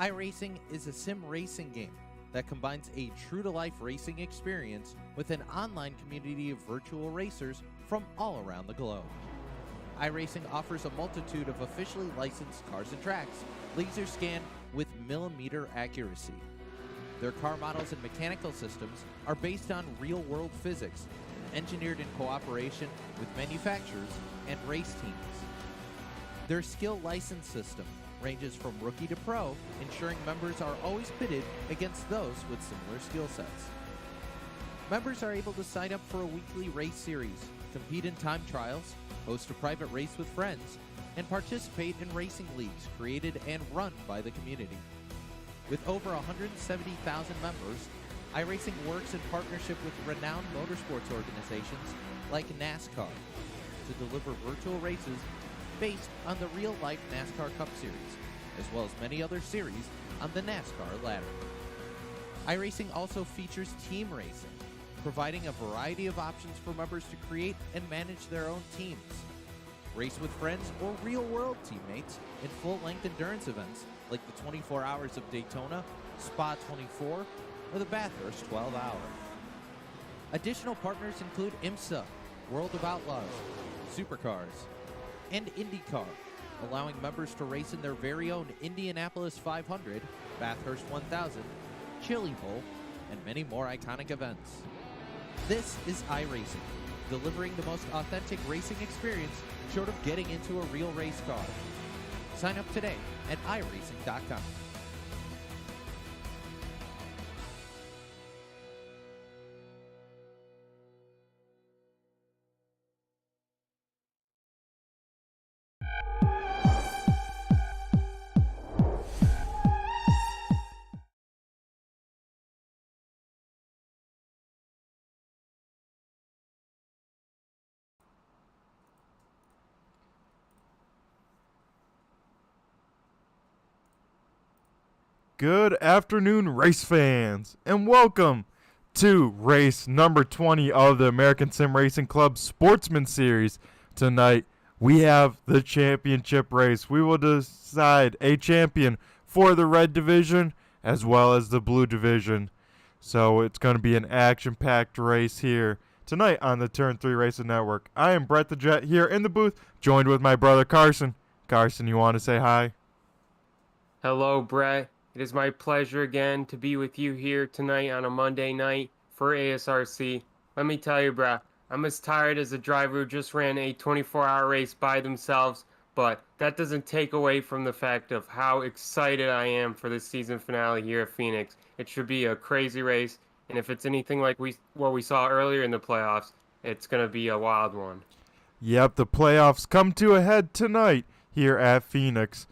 iRacing is a sim racing game that combines a true-to-life racing experience with an online community of virtual racers from all around the globe. iRacing offers a multitude of officially licensed cars and tracks, laser scanned with millimeter accuracy. Their car models and mechanical systems are based on real-world physics, engineered in cooperation with manufacturers and race teams. Their skill license system ranges from rookie to pro, ensuring members are always pitted against those with similar skill sets. Members are able to sign up for a weekly race series, compete in time trials, host a private race with friends, and participate in racing leagues created and run by the community. With over 170,000 members, iRacing works in partnership with renowned motorsports organizations like NASCAR to deliver virtual races based on the real-life NASCAR Cup Series, as well as many other series on the NASCAR ladder. iRacing also features team racing, providing a variety of options for members to create and manage their own teams. Race with friends or real-world teammates in full-length endurance events like the 24 Hours of Daytona, Spa 24, or the Bathurst 12 Hour. Additional partners include IMSA, World of Outlaws, Supercars, and IndyCar, allowing members to race in their very own Indianapolis 500, Bathurst 1000, Chili Bowl, and many more iconic events. This is iRacing, delivering the most authentic racing experience short of getting into a real race car. Sign up today at iRacing.com. Good afternoon, race fans, and welcome to race number 20 of the American Sim Racing Club Sportsman Series. Tonight, we have the championship race. We will decide a champion for the red division as well as the blue division. So it's going to be an action-packed race here tonight on the Turn 3 Racing Network. I am Brett the Jet here in the booth, joined with my brother Carson. Carson, you want to say hi? Hello, Brett. It is my pleasure again to be with you here tonight on a Monday night for ASRC. Let me tell you, Brett, I'm as tired as a driver who just ran a 24-hour race by themselves, but that doesn't take away from the fact of how excited I am for this season finale here at Phoenix. It should be a crazy race, and if it's anything like what we saw earlier in the playoffs, it's going to be a wild one. Yep, the playoffs come to a head tonight here at Phoenix.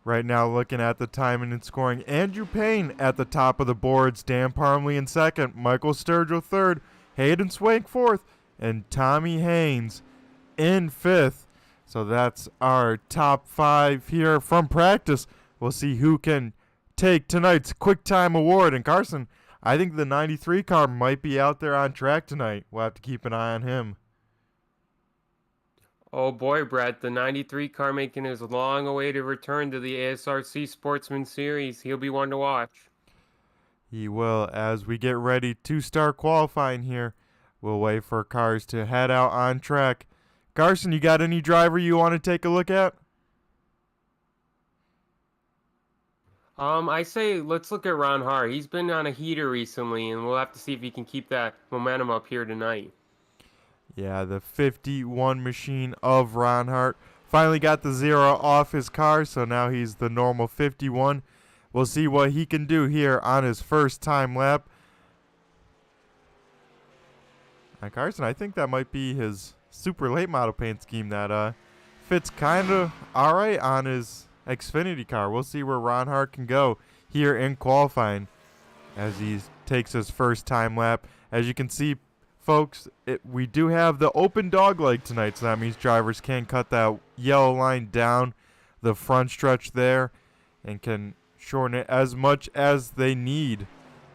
Right now, looking at the timing and scoring, Andrew Payne at the top of the boards, Dan Parmley in second, Michael Sturgill third, Hayden Swank fourth, and Tommy Haynes in fifth. So that's our top five here from practice. We'll see who can take tonight's Quick Time Award. And Carson, I think the 93 car might be out there on track tonight. We'll have to keep an eye on him. Oh boy, Brett, the 93 car making his long-awaited return to the ASRC Sportsman Series. He'll be one to watch. He will. As we get ready to start qualifying here, we'll wait for cars to head out on track. Carson, you got any driver you want to take a look at? I say let's look at Ron Hart. He's been on a heater recently, and we'll have to see if he can keep that momentum up here tonight. Yeah, the 51 machine of Ron Hart finally got the 0 off his car, so now he's the normal 51. We'll see what he can do here on his first time lap. Carson, I think that might be his super late model paint scheme that fits kind of all right on his Xfinity car. We'll see where Ron Hart can go here in qualifying as he takes his first time lap. As you can see, folks, we do have the open dog leg tonight, so that means drivers can cut that yellow line down the front stretch there and can shorten it as much as they need.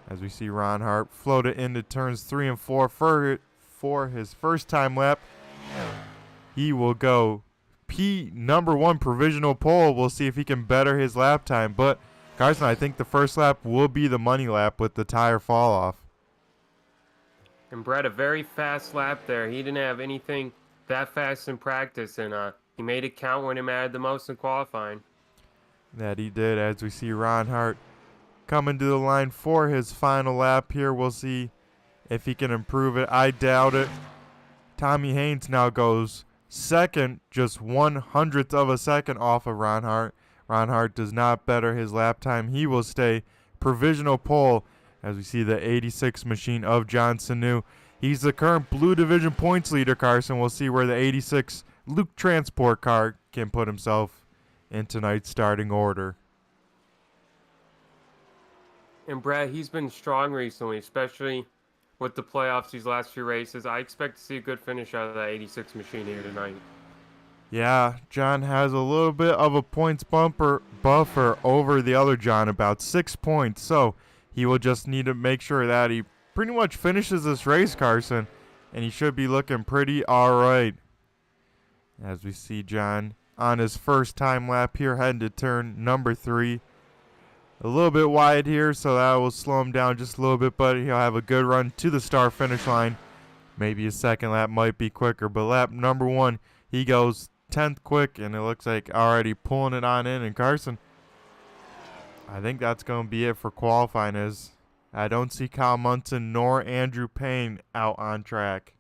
As we see Ron Hart float it into turns 3 and 4 for his first time lap. He will go number 1 provisional pole. We'll see if he can better his lap time, but Carson, I think the first lap will be the money lap with the tire fall off. And Brett, a very fast lap there. He didn't have anything that fast in practice, and he made it count when it mattered the most in qualifying. That he did, as we see Ron Hart coming to the line for his final lap here. We'll see if he can improve it. I doubt it. Tommy Haynes now goes second, just 1/100th of a second off of Ron Hart. Ron Hart does not better his lap time. He will stay provisional pole as we see the 86 machine of John Sanu. He's the current Blue Division points leader, Carson. We'll see where the 86 Luke Transport car can put himself in tonight's starting order. And Brett, he's been strong recently, especially with the playoffs these last few races. I expect to see a good finish out of that 86 machine here tonight. Yeah, John has a little bit of a points buffer over the other John, about 6 points. So he will just need to make sure that he pretty much finishes this race, Carson, and he should be looking pretty all right. As we see John on his first time lap here, heading to turn number 3. A little bit wide here, so that will slow him down just a little bit, but he'll have a good run to the start finish line. Maybe his second lap might be quicker, but lap number 1, he goes 10th quick, and it looks like already pulling it on in. And Carson, I think that's going to be it for qualifying, as I don't see Kyle Munson nor Andrew Payne out on track.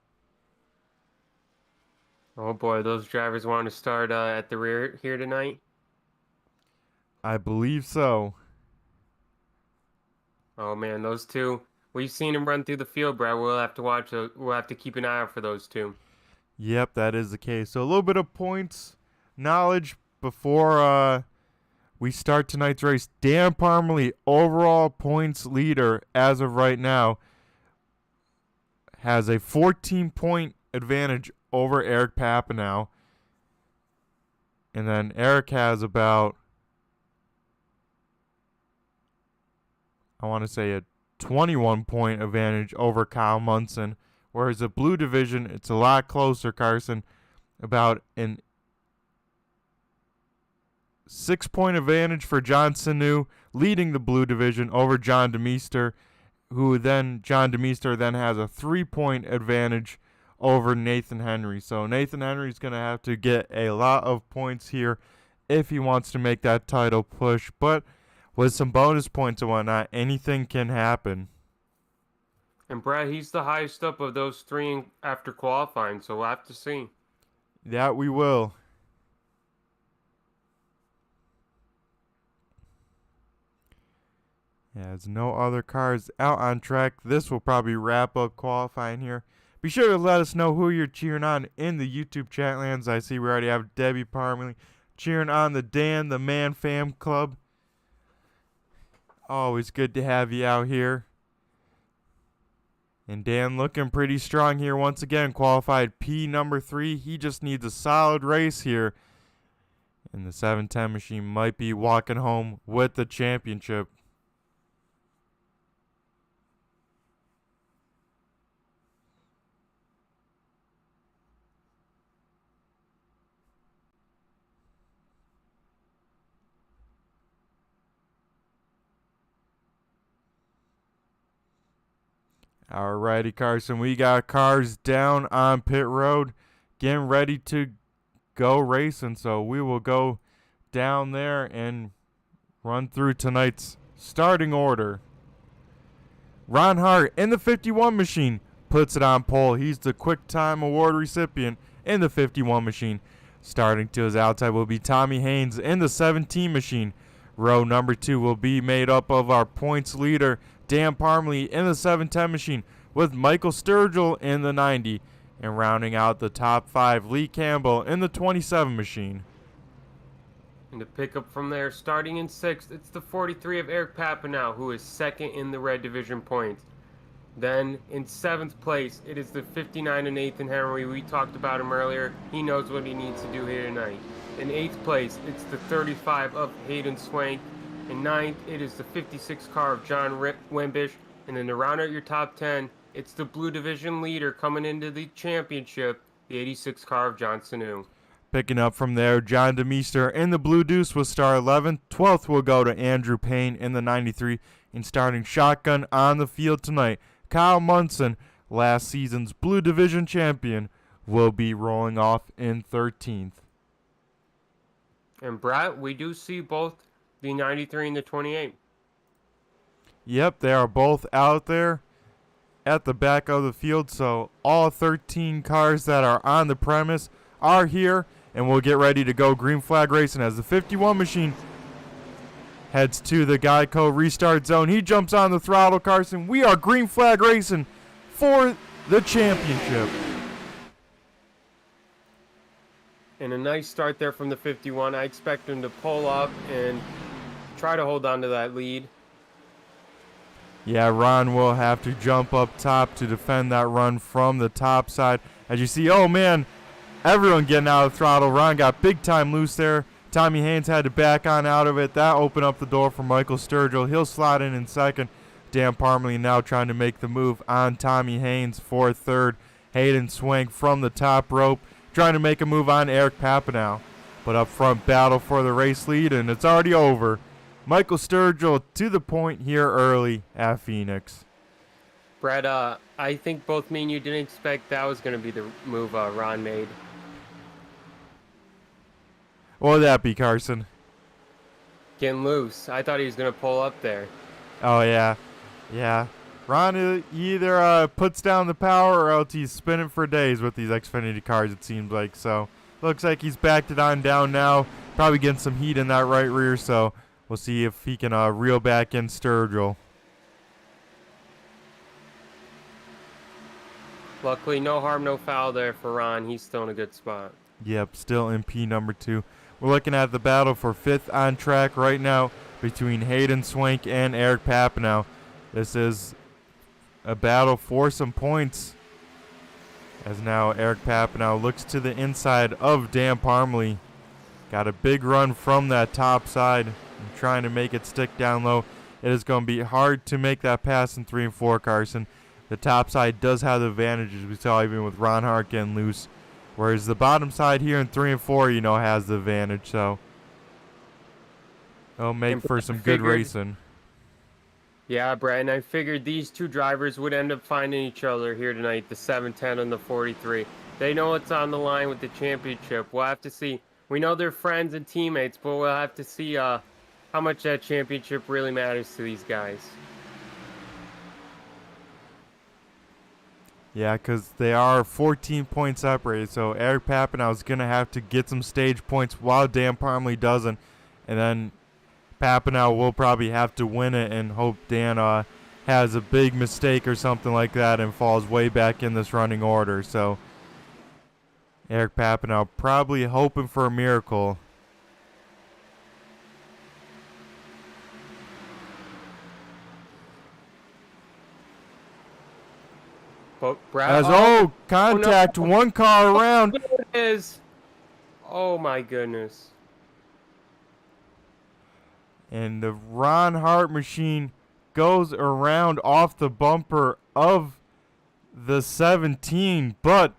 Oh boy, those drivers want to start at the rear here tonight? I believe so. Oh man, those two. We've seen them run through the field, Brad. We'll have to watch. We'll have to keep an eye out for those two. Yep, that is the case. So a little bit of points knowledge before we start tonight's race. Dan Parmalee, overall points leader as of right now, has a 14-point advantage over Eric Papanow. And then Eric has about, I want to say, a 21-point advantage over Kyle Munson. Whereas the Blue Division, it's a lot closer, Carson. About an 6-point advantage for John Sanu, leading the Blue Division over John DeMeester, John DeMeester then has a 3-point advantage over Nathan Henry. So Nathan Henry's going to have to get a lot of points here if he wants to make that title push. But with some bonus points and whatnot, anything can happen. And Brad, he's the highest up of those three after qualifying, so we'll have to see. That we will. Yeah, there's no other cars out on track. This will probably wrap up qualifying here. Be sure to let us know who you're cheering on in the YouTube chat lands. I see we already have Debbie Parmalee cheering on the Dan the Man Fam Club. Always good to have you out here. And Dan looking pretty strong here once again. Qualified P number 3. He just needs a solid race here. And the 710 machine might be walking home with the championship. Alrighty, Carson, we got cars down on pit road, getting ready to go racing. So we will go down there and run through tonight's starting order. Ron Hart in the 51 machine puts it on pole. He's the Quick Time Award recipient in the 51 machine. Starting to his outside will be Tommy Haynes in the 17 machine. Row number 2 will be made up of our points leader, Dan Parmalee, in the 710 machine, with Michael Sturgill in the 90. And rounding out the top 5, Lee Campbell in the 27 machine. And to pick up from there, starting in 6th, it's the 43 of Eric Papanow, who is 2nd in the Red Division points. Then in 7th place, it is the 59 of Nathan Henry. We talked about him earlier. He knows what he needs to do here tonight. In 8th place, it's the 35 of Hayden Swank. In 9th, it is the 56 car of John Wimbish. And then to round out your top 10, it's the Blue Division leader coming into the championship, the 86 car of John Sanu. Picking up from there, John DeMeester in the Blue Deuce was star 11. 12th will go to Andrew Payne in the 93. And starting shotgun on the field tonight, Kyle Munson, last season's Blue Division champion, will be rolling off in 13th. And Brett, we do see both the 93 and the 28. Yep, they are both out there at the back of the field. So all 13 cars that are on the premise are here, and we'll get ready to go green flag racing as the 51 machine heads to the Geico restart zone. He jumps on the throttle, Carson. We are green flag racing for the championship. And a nice start there from the 51. I expect him to pull up and try to hold on to that lead. Yeah, Ron will have to jump up top to defend that run from the top side. As you see, oh man, everyone getting out of the throttle. Ron got big time loose there. Tommy Haynes had to back on out of it. That opened up the door for Michael Sturgill. He'll slide in second. Dan Parmalee now trying to make the move on Tommy Haynes for third. Hayden Swank from the top rope, trying to make a move on Eric Papanow. But up front, battle for the race lead, and it's already over. Michael Sturgill to the point here early at Phoenix. Brett, I think both me and you didn't expect that was going to be the move Ron made. What would that be, Carson? Getting loose. I thought he was going to pull up there. Oh, yeah. Yeah. Ron either puts down the power or else he's spinning for days with these Xfinity cars, it seems like. So, looks like he's backed it on down now. Probably getting some heat in that right rear, so we'll see if he can reel back in Sturgill. Luckily, no harm, no foul there for Ron. He's still in a good spot. Yep, still in P number 2. We're looking at the battle for 5th on track right now between Hayden Swank and Eric Papanow. This is a battle for some points, as now Eric Papanow looks to the inside of Dan Parmalee. Got a big run from that top side and trying to make it stick down low. It is going to be hard to make that pass in 3 and 4, Carson. The top side does have the advantages we saw even with Ron Hart getting loose, whereas the bottom side here in 3 and 4, has the advantage. So it'll make for some good racing. Yeah, Brett, and I figured these two drivers would end up finding each other here tonight, the 710 and the 43. They know what's on the line with the championship. We'll have to see. We know they're friends and teammates, but we'll have to see how much that championship really matters to these guys. Yeah, because they are 14 points separated, so Eric Papanow is going to have to get some stage points while Dan Parmalee doesn't, and then Papanow will probably have to win it and hope Dan has a big mistake or something like that and falls way back in this running order. So Eric Papanow probably hoping for a miracle. But Brad, contact, oh, no. One car around. There it is. Oh my goodness. And the Ron Hart machine goes around off the bumper of the 17, but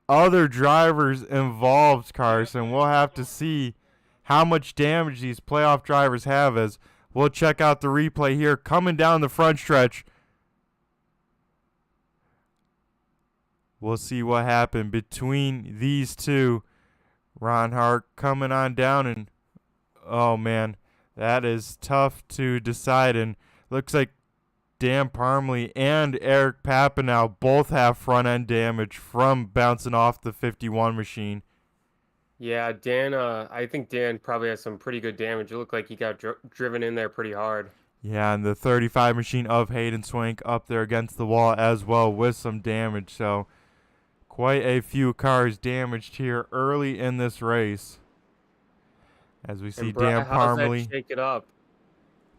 other drivers involved, Carson. We'll have to see how much damage these playoff drivers have as we'll check out the replay here coming down the front stretch. We'll see what happened between these two. Ron Hart coming on down, and oh man, that is tough to decide. And looks like Dan Parmalee and Eric Papanow both have front end damage from bouncing off the 51 machine. Yeah, Dan, I think Dan probably has some pretty good damage. It looked like he got driven in there pretty hard. Yeah, and the 35 machine of Hayden Swank up there against the wall as well with some damage. So quite a few cars damaged here early in this race. As we see Dan Parmalee. How's that shake it up?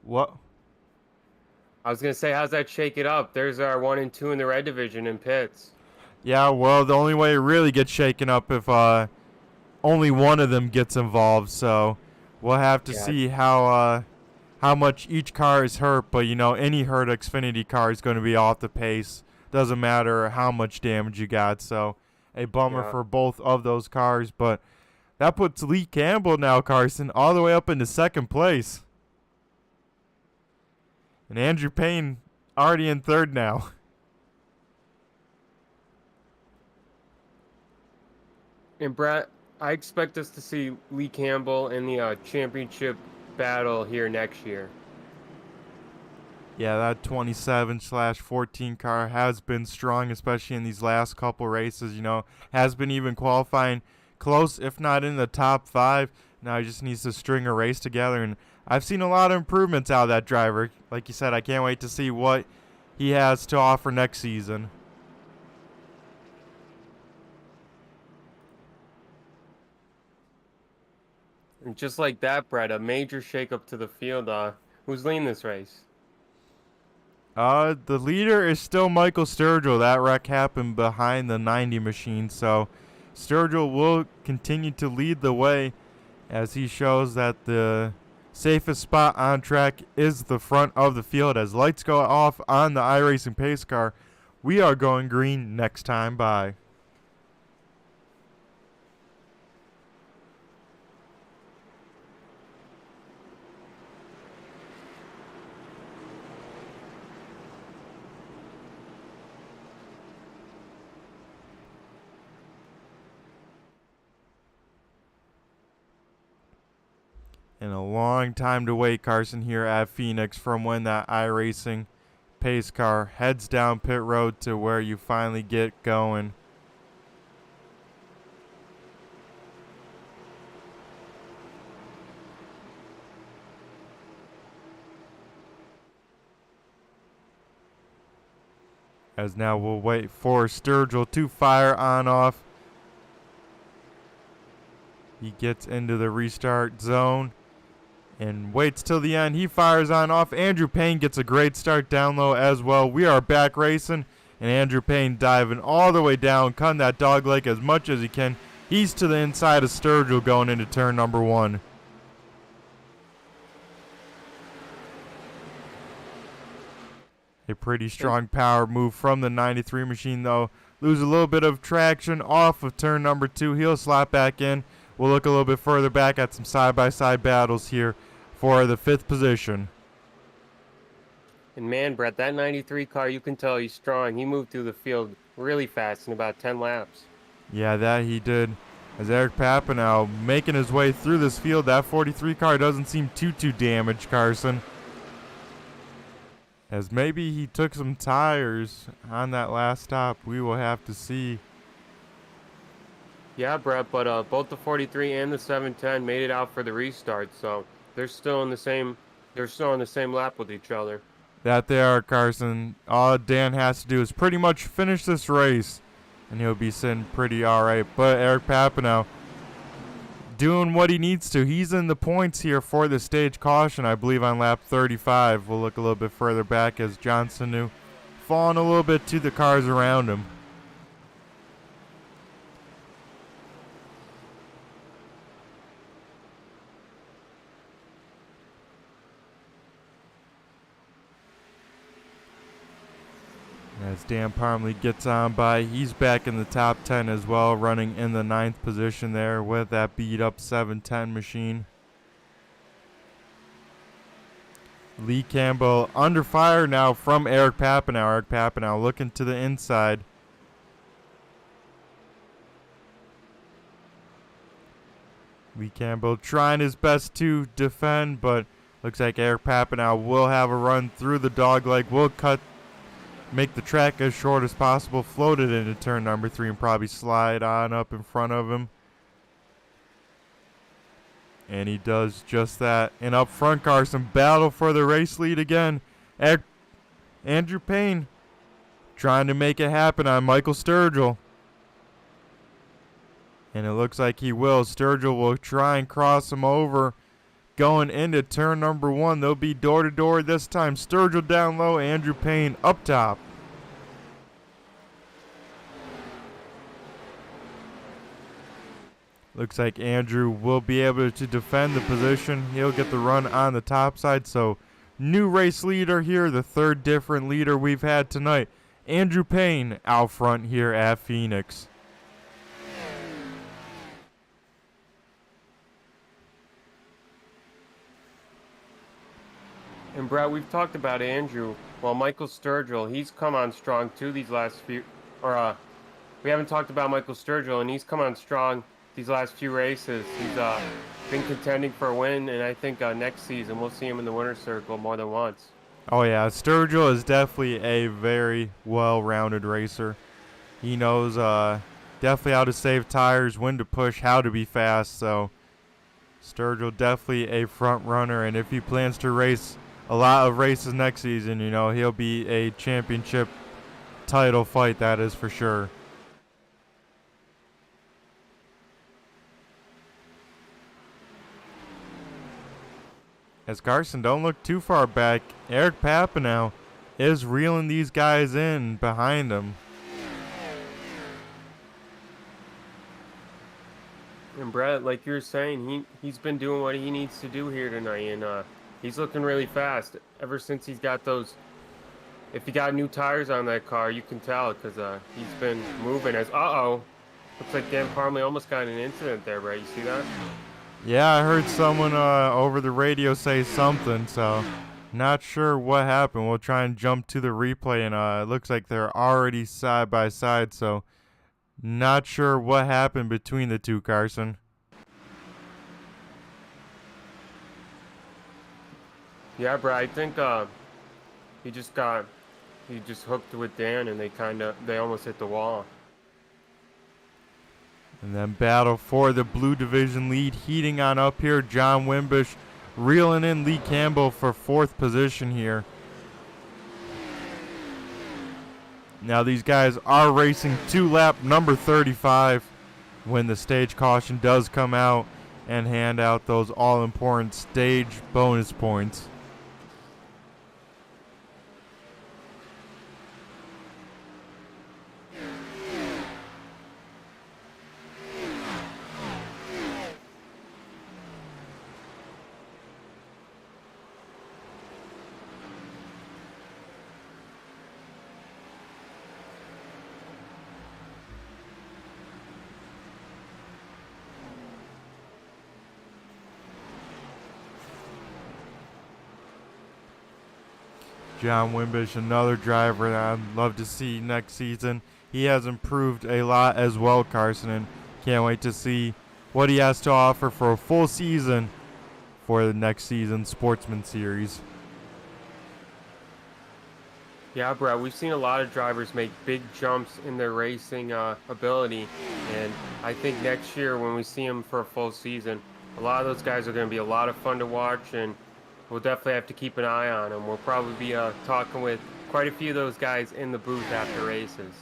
What? I was going to say, how's that shake it up? There's our 1 and 2 in the red division in pits. Yeah, well, the only way it really gets shaken up if only one of them gets involved. So we'll have to see how much each car is hurt. But, any hurt Xfinity car is going to be off the pace. Doesn't matter how much damage you got. So a bummer Yeah. for both of those cars. But that puts Lee Campbell now, Carson, all the way up into second place. And Andrew Payne already in third now. And Brett, I expect us to see Lee Campbell in the championship battle here next year. Yeah, that 27/14 car has been strong, especially in these last couple races. Has been even qualifying close, if not in the top 5. Now he just needs to string a race together, and I've seen a lot of improvements out of that driver. Like you said, I can't wait to see what he has to offer next season. And just like that, Brett, a major shakeup to the field. Who's leading this race? The leader is still Michael Sturgill. That wreck happened behind the 90 machine, so Sturgill will continue to lead the way as he shows that the safest spot on track is the front of the field. As lights go off on the iRacing pace car, we are going green next time by. And a long time to wait, Carson, here at Phoenix from when that iRacing pace car heads down pit road to where you finally get going. As now we'll wait for Sturgill to fire on off. He gets into the restart zone and waits till the end. He fires on off. Andrew Payne gets a great start down low as well. We are back racing, and Andrew Payne diving all the way down, cutting that dog leg as much as he can. He's to the inside of Sturgill going into turn number 1. A pretty strong power move from the 93 machine, though. Lose a little bit of traction off of turn number 2. He'll slap back in. We'll look a little bit further back at some side-by-side battles here for the 5th position. And man, Brett, that 93 car, you can tell he's strong. He moved through the field really fast in about 10 laps. Yeah, that he did. As Eric Papanow making his way through this field, that 43 car doesn't seem too damaged, Carson. As maybe he took some tires on that last stop. We will have to see. Yeah, Brett, but both the 43 and the 710 made it out for the restart, so they're still on the same lap with each other. That they are, Carson. All Dan has to do is pretty much finish this race, and he'll be sitting pretty all right. But Eric Papanow doing what he needs to. He's in the points here for the stage caution, I believe, on lap 35. We'll look a little bit further back as Johnson knew, falling a little bit to the cars around him. As Dan Parmley gets on by, he's back in the top 10 as well, running in the 9th position there with that beat-up 710 machine. Lee Campbell under fire now from Eric Papanow. Eric Papanow looking to the inside. Lee Campbell trying his best to defend, but looks like Eric Papanow will have a run through the dogleg, will make the track as short as possible, float it into turn number 3, and probably slide on up in front of him. And he does just that. And up front, Carson, battle for the race lead again. Andrew Payne trying to make it happen on Michael Sturgill. And it looks like he will. Sturgill will try and cross him over. Going into turn number 1, they'll be door-to-door this time. Sturgill down low, Andrew Payne up top. Looks like Andrew will be able to defend the position. He'll get the run on the top side. So, new race leader here, the 3rd different leader we've had tonight. Andrew Payne out front here at Phoenix. And Brett, we've talked about Andrew. Well, Michael Sturgill, he's come on strong too these last few, or we haven't talked about Michael Sturgill, and he's come on strong these last few races. He's been contending for a win, and I think next season we'll see him in the winner's circle more than once. Oh yeah, Sturgill is definitely a very well-rounded racer. He knows definitely how to save tires, when to push, how to be fast. So Sturgill definitely a front runner, and if he plans to race a lot of races next season, you know, he'll be a championship title fight, that is for sure. As Carson, don't look too far back. Eric Papanow is reeling these guys in behind him. And Brett, like you were saying, he's been doing what he needs to do here tonight, and he's looking really fast. Ever since he's got those, if he got new tires on that car, you can tell because he's been moving. As looks like Dan Parmley almost got in an incident there, Brett. You see that? Yeah, I heard someone over the radio say something, so not sure what happened. We'll try and jump to the replay, and it looks like they're already side by side, so not sure what happened between the two, Carson. Yeah, bro, I think he just hooked with Dan, and they almost hit the wall. And then battle for the blue division lead heating on up here. John Wimbish reeling in Lee Campbell for 4th position here. Now these guys are racing to lap number 35 when the stage caution does come out and hand out those all-important stage bonus points. John Wimbish, another driver that I'd love to see next season. He has improved a lot as well, Carson, and can't wait to see what he has to offer for a full season for the next season's Sportsman Series. Yeah, Brett, we've seen a lot of drivers make big jumps in their racing ability, and I think next year when we see them for a full season, a lot of those guys are going to be a lot of fun to watch, and we'll definitely have to keep an eye on them. We'll probably be talking with quite a few of those guys in the booth after races.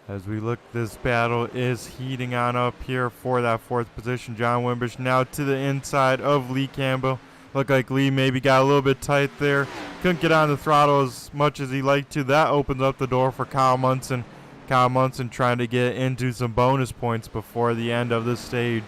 As we look, this battle is heating on up here for that 4th position. John Wimbish now to the inside of Lee Campbell. Looked like Lee maybe got a little bit tight there. Couldn't get on the throttle as much as he liked to. That opens up the door for Kyle Munson. Kyle Munson trying to get into some bonus points before the end of the stage.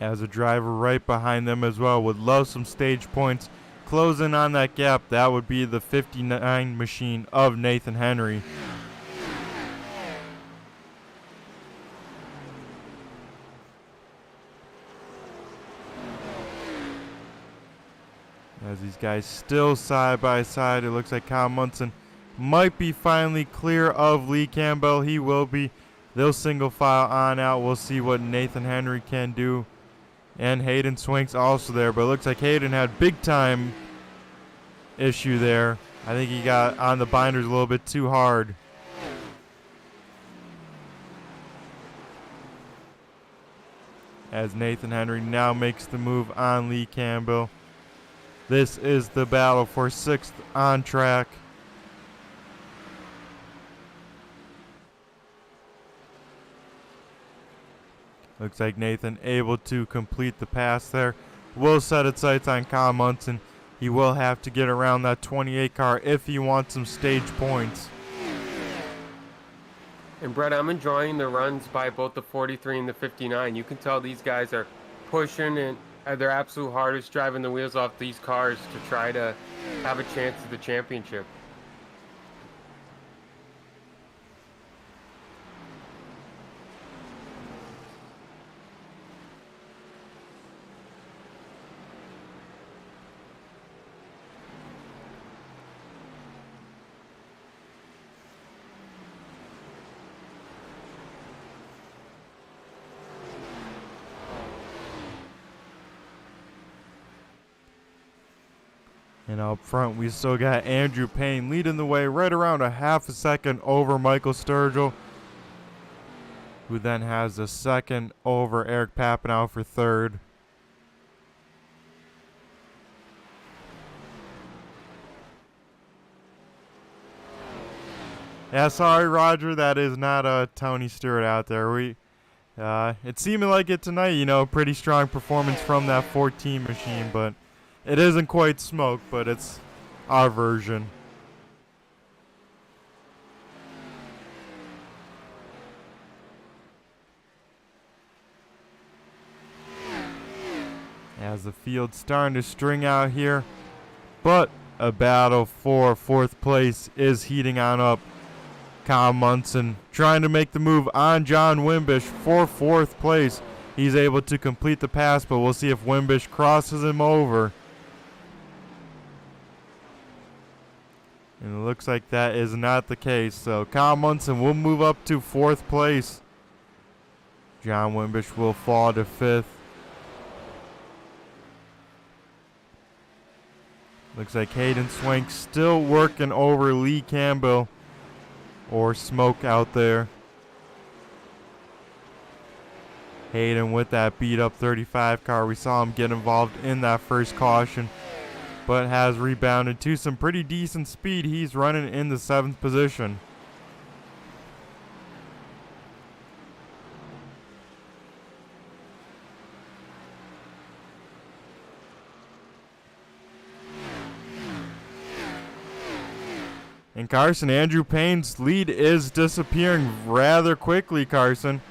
As a driver right behind them as well would love some stage points. Closing on that gap, that would be the 59 machine of Nathan Henry. As these guys still side by side, it looks like Kyle Munson might be finally clear of Lee Campbell. He will be. They'll single file on out. We'll see what Nathan Henry can do. And Hayden Swank's also there, but it looks like Hayden had big time issue there. I think he got on the binders a little bit too hard. As Nathan Henry now makes the move on Lee Campbell. This is the battle for 6th on track. Looks like Nathan able to complete the pass there. will set its sights on Kyle Munson. He will have to get around that 28 car if he wants some stage points. And Brett, I'm enjoying the runs by both the 43 and the 59. You can tell these guys are pushing and at their absolute hardest, driving the wheels off these cars to try to have a chance at the championship. And up front, we still got Andrew Payne leading the way right around a half a second over Michael Sturgill, who then has a second over Eric Papanow for third. Yeah, sorry, Roger, that is not Tony Stewart out there. It's seeming like it tonight, you know, pretty strong performance from that 14 machine, but it isn't quite smoke, but it's our version. As the field's starting to string out here, but a battle for fourth place is heating on up. Kyle Munson trying to make the move on John Wimbish for fourth place. He's able to complete the pass, but we'll see if Wimbish crosses him over. And it looks like that is not the case. So Kyle Munson will move up to fourth place. John Wimbish will fall to fifth. Looks like Hayden Swank still working over Lee Campbell or smoke out there. Hayden with that beat up 35 car. We saw him get involved in that first caution, but has rebounded to some pretty decent speed. He's running in the 7th position. And Carson, Andrew Payne's lead is disappearing rather quickly, Carson.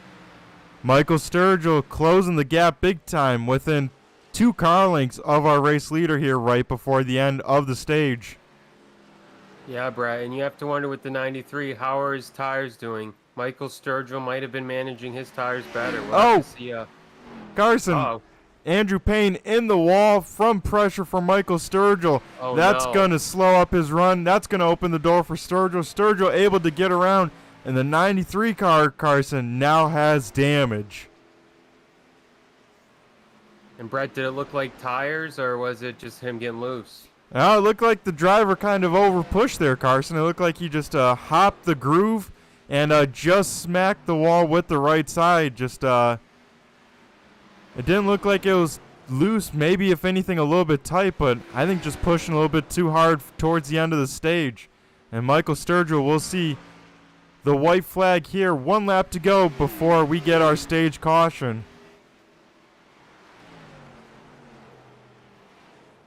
Michael Sturgill closing the gap big time within 2 car lengths of our race leader here right before the end of the stage. Yeah, Brad, and you have to wonder with the 93, how are his tires doing? Michael Sturgill might have been managing his tires better. We'll have to see, Carson, Andrew Payne in the wall from pressure from Michael Sturgill. Oh, That's no. going to slow up his run. That's going to open the door for Sturgill. Sturgill able to get around, and the 93 car, Carson, now has damage. And Brett, did it look like tires, or was it just him getting loose? Now it looked like the driver kind of over pushed there, Carson. It looked like he just hopped the groove and just smacked the wall with the right side. It didn't look like it was loose, maybe if anything a little bit tight, but I think just pushing a little bit too hard towards the end of the stage. And Michael Sturgill will see the white flag here. 1 lap to go before we get our stage caution.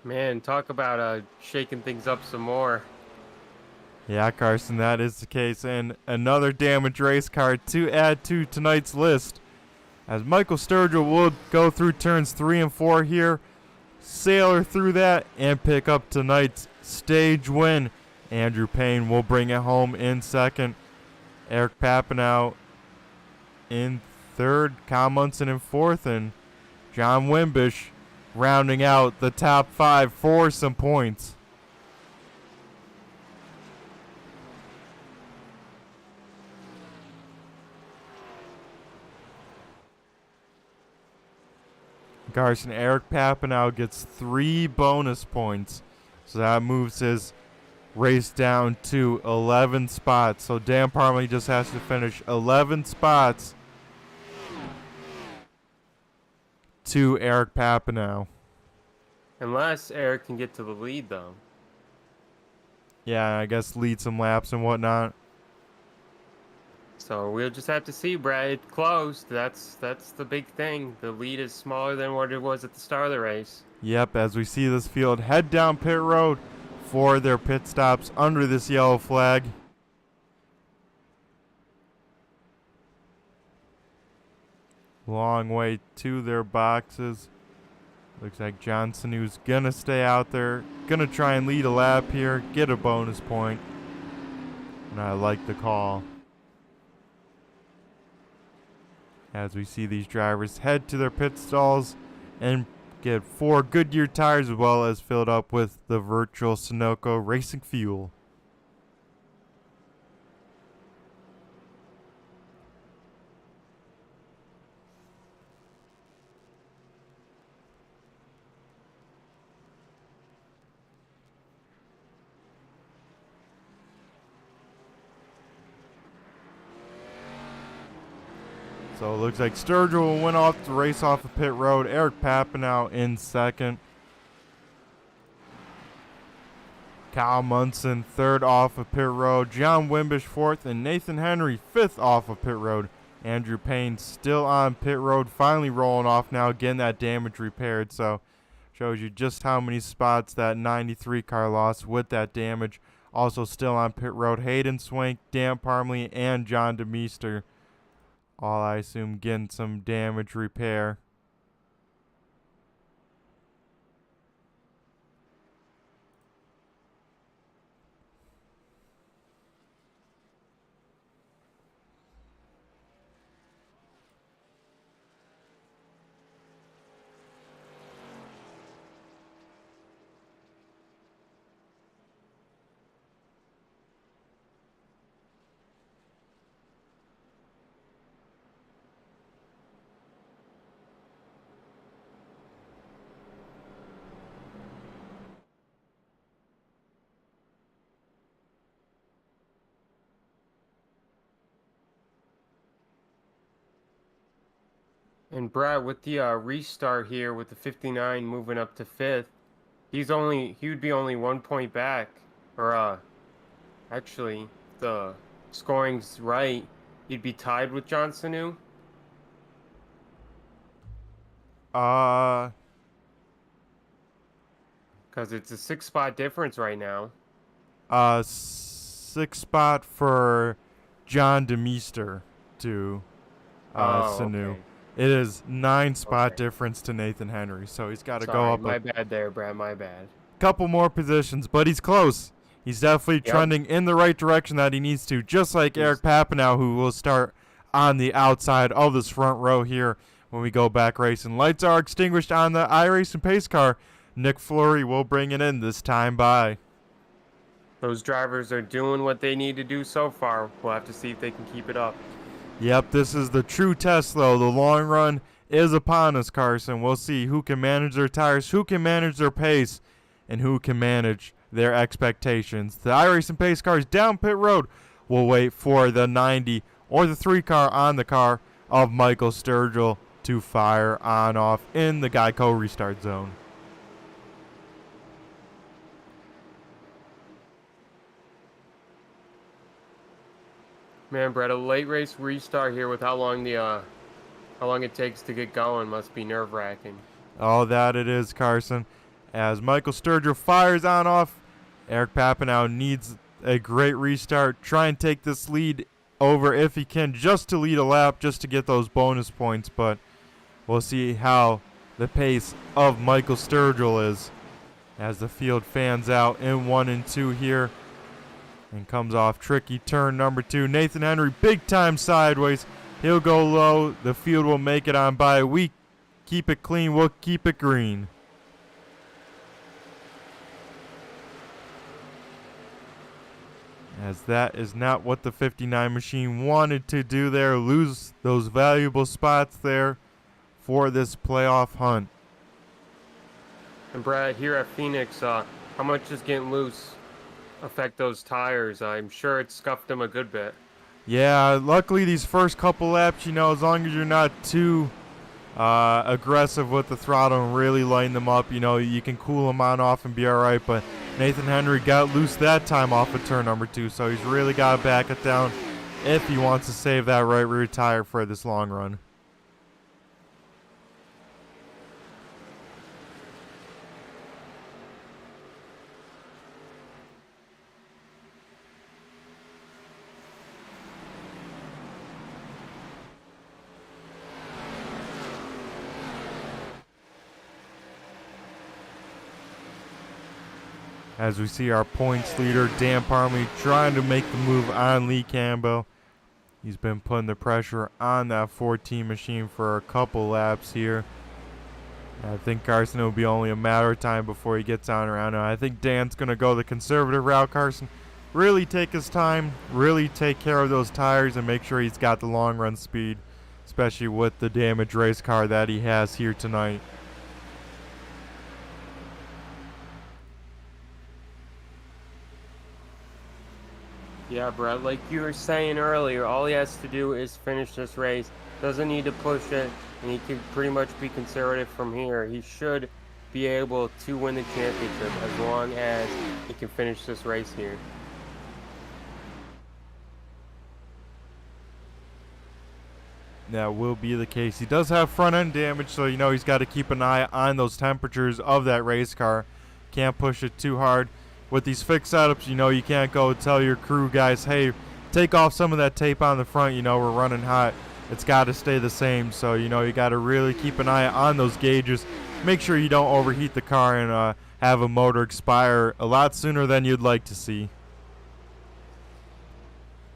Man, talk about shaking things up some more. Yeah, Carson, that is the case. And another damaged race car to add to tonight's list, as Michael Sturgill will go through turns 3 and 4 here, sailor through that, and pick up tonight's stage win. Andrew Payne will bring it home in second. Eric Papanow in third. Kyle Munson in fourth. And John Wimbish rounding out the top 5 for some points. Carson, Eric Papanow gets 3 bonus points. So that moves his race down to 11 spots. So Dan Parmalee just has to finish 11 spots to Eric Papanow. Unless Eric can get to the lead, though. Yeah, I guess lead some laps and whatnot. So we'll just have to see, Brad. It closed. That's the big thing. The lead is smaller than what it was at the start of the race. Yep, as we see this field head down pit road for their pit stops under this yellow flag. Long way to their boxes. Looks like Johnson, who's going to stay out there, going to try and lead a lap here, get a bonus point. And I like the call. As we see these drivers head to their pit stalls and get 4 Goodyear tires as well as filled up with the virtual Sunoco racing fuel. So it looks like Sturgill went off to race off of pit road. Eric Papineau in second. Kyle Munson third off of pit road. John Wimbish fourth. And Nathan Henry fifth off of pit road. Andrew Payne still on pit road. Finally rolling off now. Getting that damage repaired. So shows you just how many spots that 93 car lost with that damage. Also still on pit road. Hayden Swank, Dan Parmley, and John DeMeester. All I assume getting some damage repair. And Brad, with the restart here with the 59 moving up to 5th, he would be only 1 point back. Or actually, the scoring's right. He'd be tied with John Sanu. Uh, Because it's a 6-spot difference right now. 6 spot for John DeMeester to Sanu. Okay. It is 9 spot difference to Nathan Henry, so he's got to go up My bad there, Brad. My bad. couple more positions, but he's close. He's definitely trending in the right direction that he needs to, just like Eric Papineau, who will start on the outside of this front row here when we go back racing. Lights are extinguished on the iRacing pace car. Nick Fleury will bring it in this time by. Those drivers are doing what they need to do so far. We'll have to see if they can keep it up. Yep, this is the true test, though. The long run is upon us, Carson. We'll see who can manage their tires, who can manage their pace, and who can manage their expectations. The iRacing pace cars down pit road will wait for the 90 or the 3 car on the car of Michael Sturgill to fire on off in the Geico restart zone. Man, Brett, a late race restart here with how long it takes to get going must be nerve-wracking. Oh, that it is, Carson. As Michael Sturgill fires on off, Eric Papineau needs a great restart. Try and take this lead over if he can, just to lead a lap, just to get those bonus points. But we'll see how the pace of Michael Sturgill is as the field fans out in 1 and 2 here. And comes off tricky turn number 2. Nathan Henry, big time sideways. He'll go low. The field will make it on by. We keep it clean. We'll keep it green. As that is not what the 59 machine wanted to do there. Lose those valuable spots there for this playoff hunt. And Brad, here at Phoenix, how much is getting loose affect those tires? I'm sure it scuffed them a good bit. Yeah, luckily these first couple laps, as long as you're not too aggressive with the throttle and really lighting them up, you can cool them on off and be all right. But Nathan Henry got loose that time off of turn number 2, so he's really got to back it down if he wants to save that right rear tire for this long run. As we see our points leader, Dan Parmley, trying to make the move on Lee Campbell. He's been putting the pressure on that 14 machine for a couple laps here. I think Carson, it will be only a matter of time before he gets on around. I think Dan's going to go the conservative route, Carson. Really take his time, really take care of those tires, and make sure he's got the long run speed, especially with the damaged race car that he has here tonight. Yeah, Brett, like you were saying earlier, all he has to do is finish this race. Doesn't need to push it, and he can pretty much be conservative from here. He should be able to win the championship as long as he can finish this race here. That will be the case. He does have front end damage, so you know he's got to keep an eye on those temperatures of that race car. Can't push it too hard. With these fixed setups, you know, you can't go tell your crew guys, hey, take off some of that tape on the front, you know, we're running hot. It's got to stay the same. So, you know, you got to really keep an eye on those gauges. Make sure you don't overheat the car and have a motor expire a lot sooner than you'd like to see.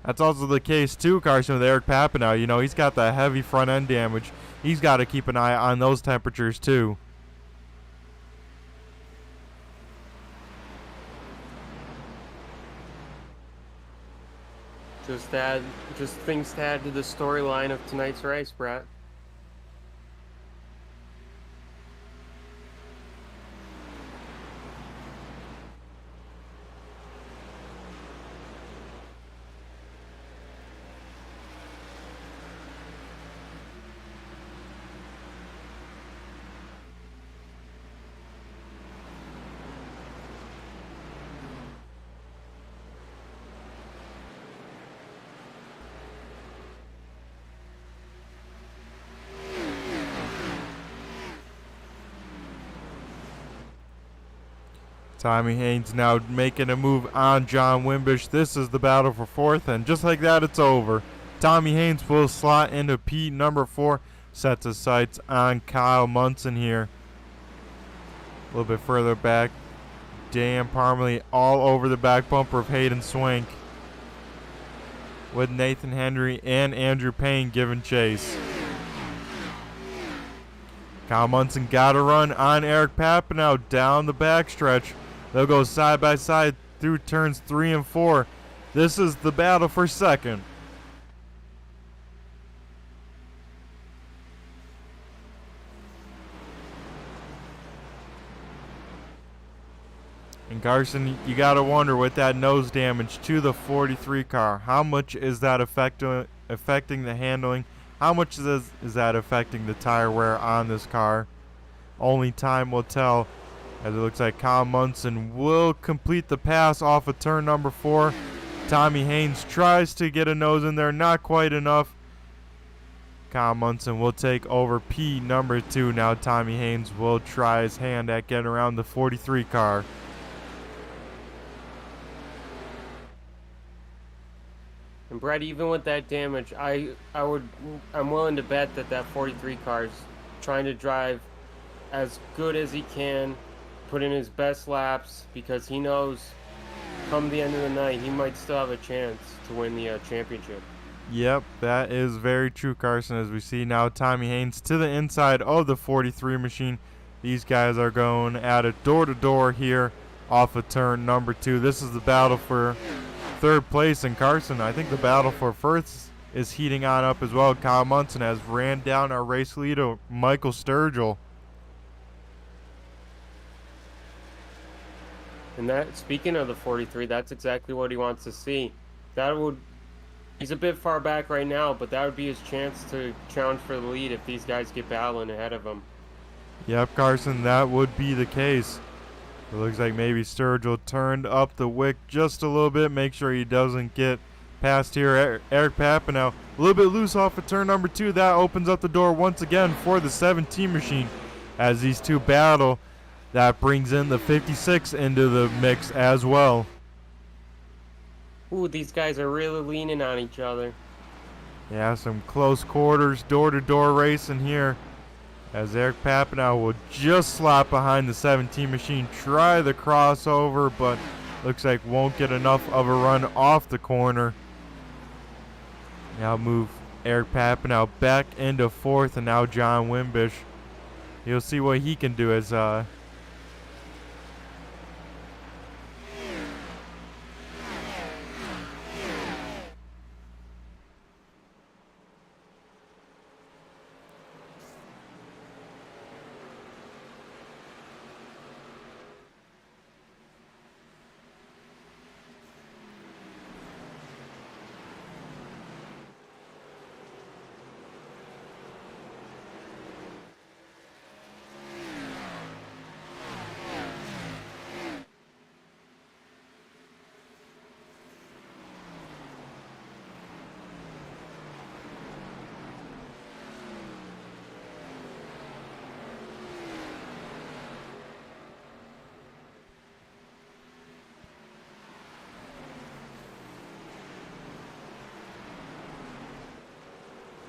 That's also the case, too, Carson, with Eric Papanow. You know, he's got that heavy front end damage. He's got to keep an eye on those temperatures, too. Just things to add to the storyline of tonight's race, Brett. Tommy Haynes now making a move on John Wimbish. This is the battle for fourth, and just like that, it's over. Tommy Haynes will slot into P number 4, sets his sights on Kyle Munson here. A little bit further back, Dan Parmley all over the back bumper of Hayden Swank, with Nathan Henry and Andrew Payne giving chase. Kyle Munson got a run on Eric Papanow down the backstretch. They'll go side by side through turns 3 and 4. This is the battle for second. And Carson, you got to wonder with that nose damage to the 43 car, how much is that affecting the handling? How much is that affecting the tire wear on this car? Only time will tell, as it looks like Kyle Munson will complete the pass off of turn number 4. Tommy Haynes tries to get a nose in there, not quite enough. Kyle Munson will take over P number 2. Now Tommy Haynes will try his hand at getting around the 43 car. And Brett, even with that damage, I'm willing to bet that 43 car is trying to drive as good as he can, put in his best laps, because he knows come the end of the night he might still have a chance to win the championship. Yep, that is very true, Carson. As we see now, Tommy Haynes to the inside of the 43 machine. These guys are going at it door to door here off of turn number 2. This is the battle for third place, and Carson, I think the battle for first is heating on up as well. Kyle Munson has ran down our race leader, Michael Sturgill. And that, speaking of the 43, that's exactly what he wants to see. He's a bit far back right now, but that would be his chance to challenge for the lead if these guys get battling ahead of him. Yep, Carson, that would be the case. It looks like maybe Sturgill turned up the wick just a little bit, make sure he doesn't get past here. Eric Papanow a little bit loose off of turn number 2. That opens up the door once again for the 17 machine as these two battle. That brings in the 56 into the mix as well. Ooh, these guys are really leaning on each other. Yeah, some close quarters, door-to-door racing here as Eric Papanow will just slot behind the 17 machine, try the crossover, but looks like won't get enough of a run off the corner. Now move Eric Papanow back into 4th, and now John Wimbish. You'll see what he can do as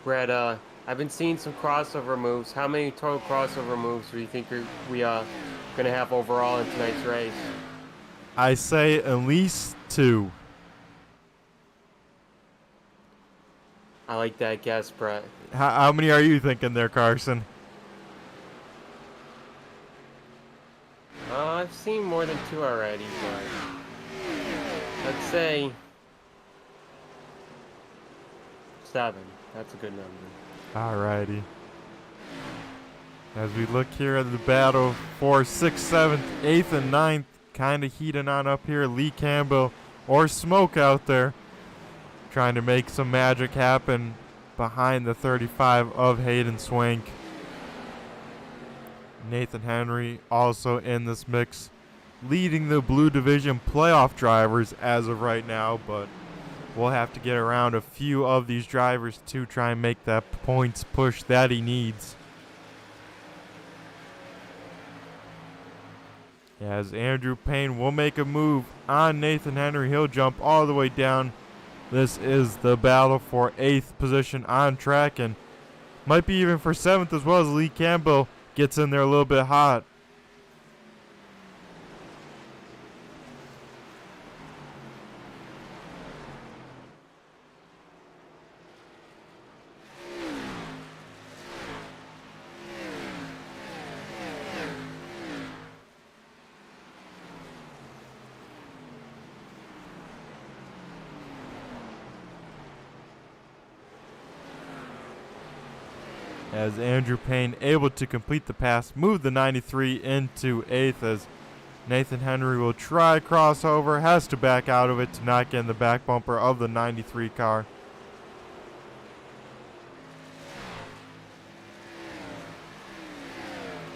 Brett, I've been seeing some crossover moves. How many total crossover moves do you think we gonna have overall in tonight's race? I say at least 2. I like that guess, Brett. How many are you thinking there, Carson? I've seen more than 2 already, but let's say 7. That's a good number. Alrighty. As we look here at the battle for 6th, 7th, 8th, and 9th, kind of heating on up here. Lee Campbell or Smoke out there trying to make some magic happen behind the 35 of Hayden Swank. Nathan Henry also in this mix, leading the Blue Division playoff drivers as of right now, but we'll have to get around a few of these drivers to try and make that points push that he needs. As Andrew Payne will make a move on Nathan Henry, he'll jump all the way down. This is the battle for 8th position on track, and might be even for 7th as well, as Lee Campbell gets in there a little bit hot. As Andrew Payne able to complete the pass, move the 93 into 8th, as Nathan Henry will try crossover, has to back out of it to not get in the back bumper of the 93 car.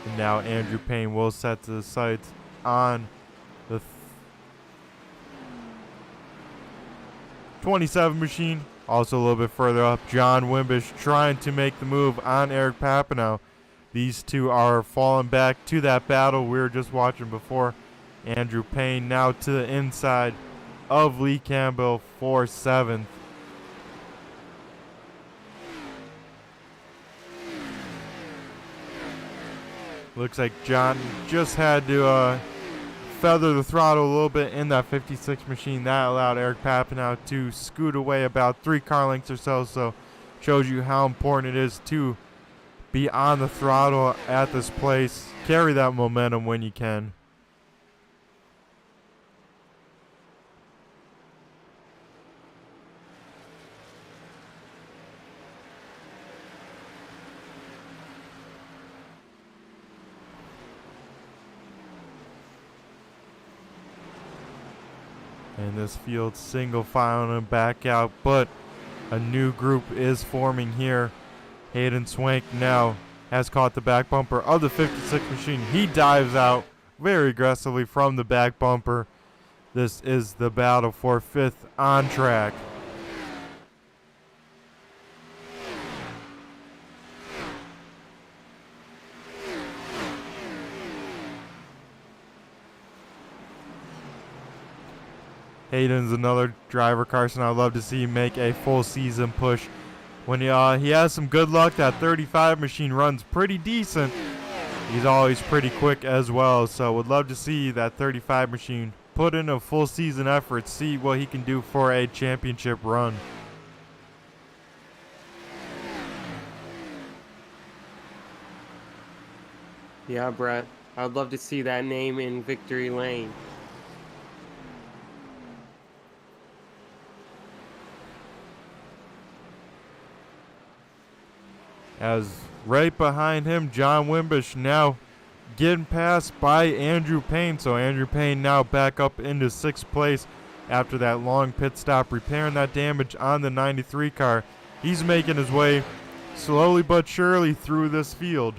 And now Andrew Payne will set to the sights on the 27 machine. Also a little bit further up, John Wimbish trying to make the move on Eric Papanow. These two are falling back to that battle we were just watching before. Andrew Payne now to the inside of Lee Campbell for 7th. Looks like John just had to feather the throttle a little bit in that 56 machine. That allowed Eric Papanow to scoot away about 3 car lengths or so shows you how important it is to be on the throttle at this place. Carry that momentum when you can. And this field single file and back out, but a new group is forming here. Hayden Swank now has caught the back bumper of the 56 machine. He dives out very aggressively from the back bumper. This is the battle for 5th on track. Hayden's another driver, Carson, I'd love to see make a full season push. When he has some good luck, that 35 machine runs pretty decent. He's always pretty quick as well, so would love to see that 35 machine put in a full season effort, see what he can do for a championship run. Yeah, Brett. I'd love to see that name in victory lane. As right behind him, John Wimbish now getting passed by Andrew Payne. So Andrew Payne now back up into 6th place after that long pit stop, repairing that damage on the 93 car. He's making his way slowly but surely through this field.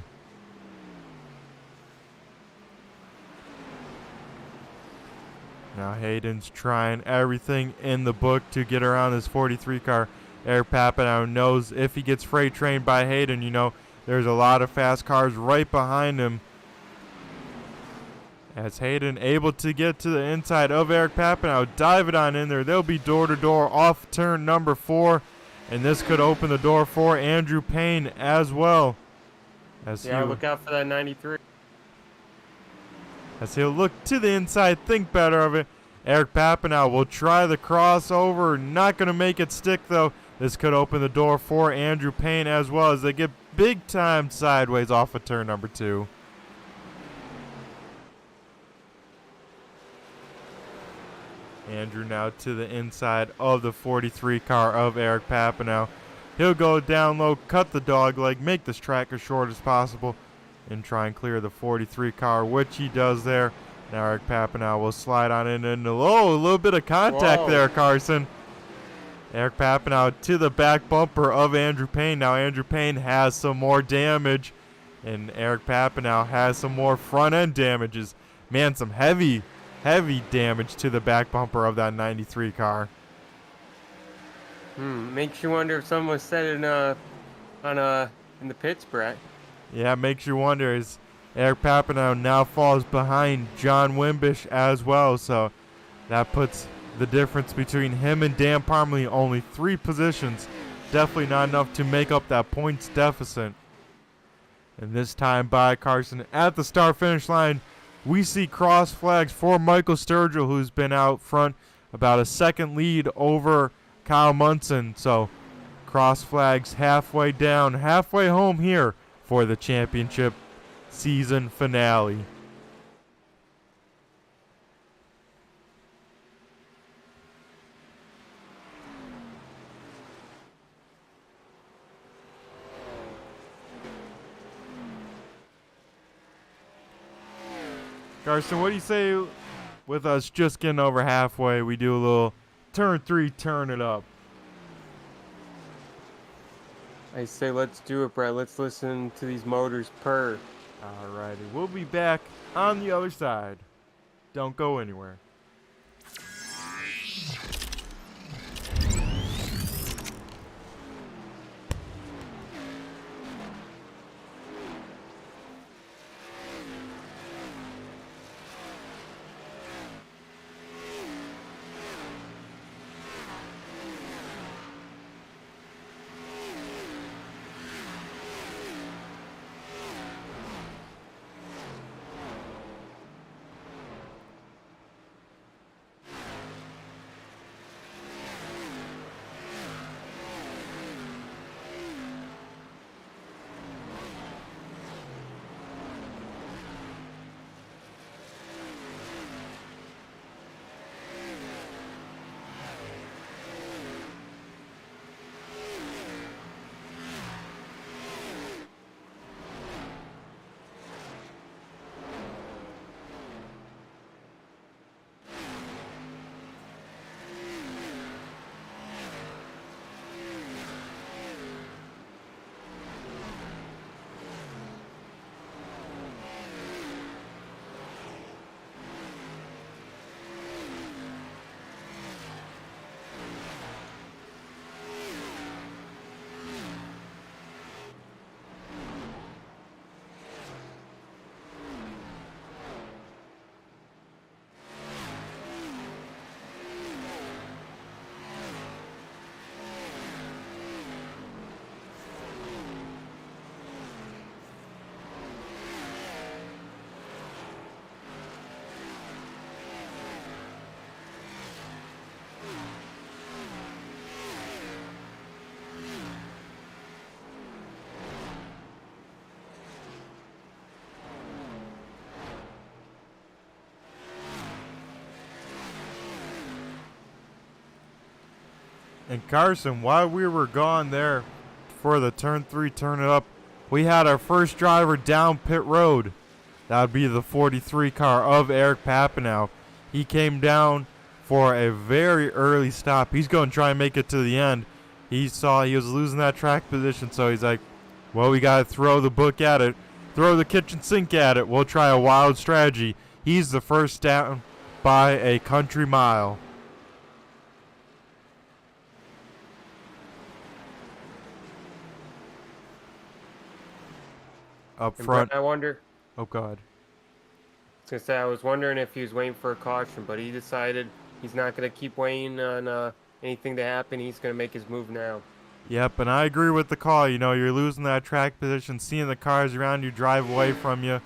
Now Hayden's trying everything in the book to get around this 43 car. Eric Papanow knows if he gets freight trained by Hayden, you know, there's a lot of fast cars right behind him. As Hayden able to get to the inside of Eric Papanow, dive it on in there. They'll be door to door off turn number 4, and this could open the door for Andrew Payne as well. Look out for that 93. As he'll look to the inside, think better of it. Eric Papanow will try the crossover. Not going to make it stick, though. This could open the door for Andrew Payne as well as they get big time sideways off of turn number 2. Andrew now to the inside of the 43 car of Eric Papanow. He'll go down low, cut the dog leg, make this track as short as possible, and try and clear the 43 car, which he does there. Now Eric Papanow will slide on in and a little bit of contact there, Carson. Eric Papanow to the back bumper of Andrew Payne. Now Andrew Payne has some more damage, and Eric Papanow has some more front end damages. Man, some heavy damage to the back bumper of that 93 car. Makes you wonder if someone was set in the pits, Brett. Yeah, makes you wonder as Eric Papanow now falls behind John Wimbish as well, so that puts the difference between him and Dan Parmalee only 3 positions. Definitely not enough to make up that points deficit. And this time by Carson at the start-finish line, we see cross flags for Michael Sturgill, who's been out front about a second lead over Kyle Munson. So cross flags halfway down, halfway home here for the championship season finale. Carson, what do you say with us just getting over halfway, we do a little turn 3, turn it up? I say let's do it, Brett. Let's listen to these motors purr. Alrighty, we'll be back on the other side. Don't go anywhere. And Carson, while we were gone there for the turn 3 turn it up, we had our first driver down pit road. That would be the 43 car of Eric Papanow. He came down for a very early stop. He's going to try and make it to the end. He saw he was losing that track position, so he's like, well, we got to throw the book at it, throw the kitchen sink at it. We'll try a wild strategy. He's the first down by a country mile. Up front. I wonder. Oh, God. I was gonna say I was wondering if he was waiting for a caution, but he decided he's not gonna keep waiting on anything to happen. He's gonna make his move now. Yep, and I agree with the call. You know, you're losing that track position, seeing the cars around you drive away from you.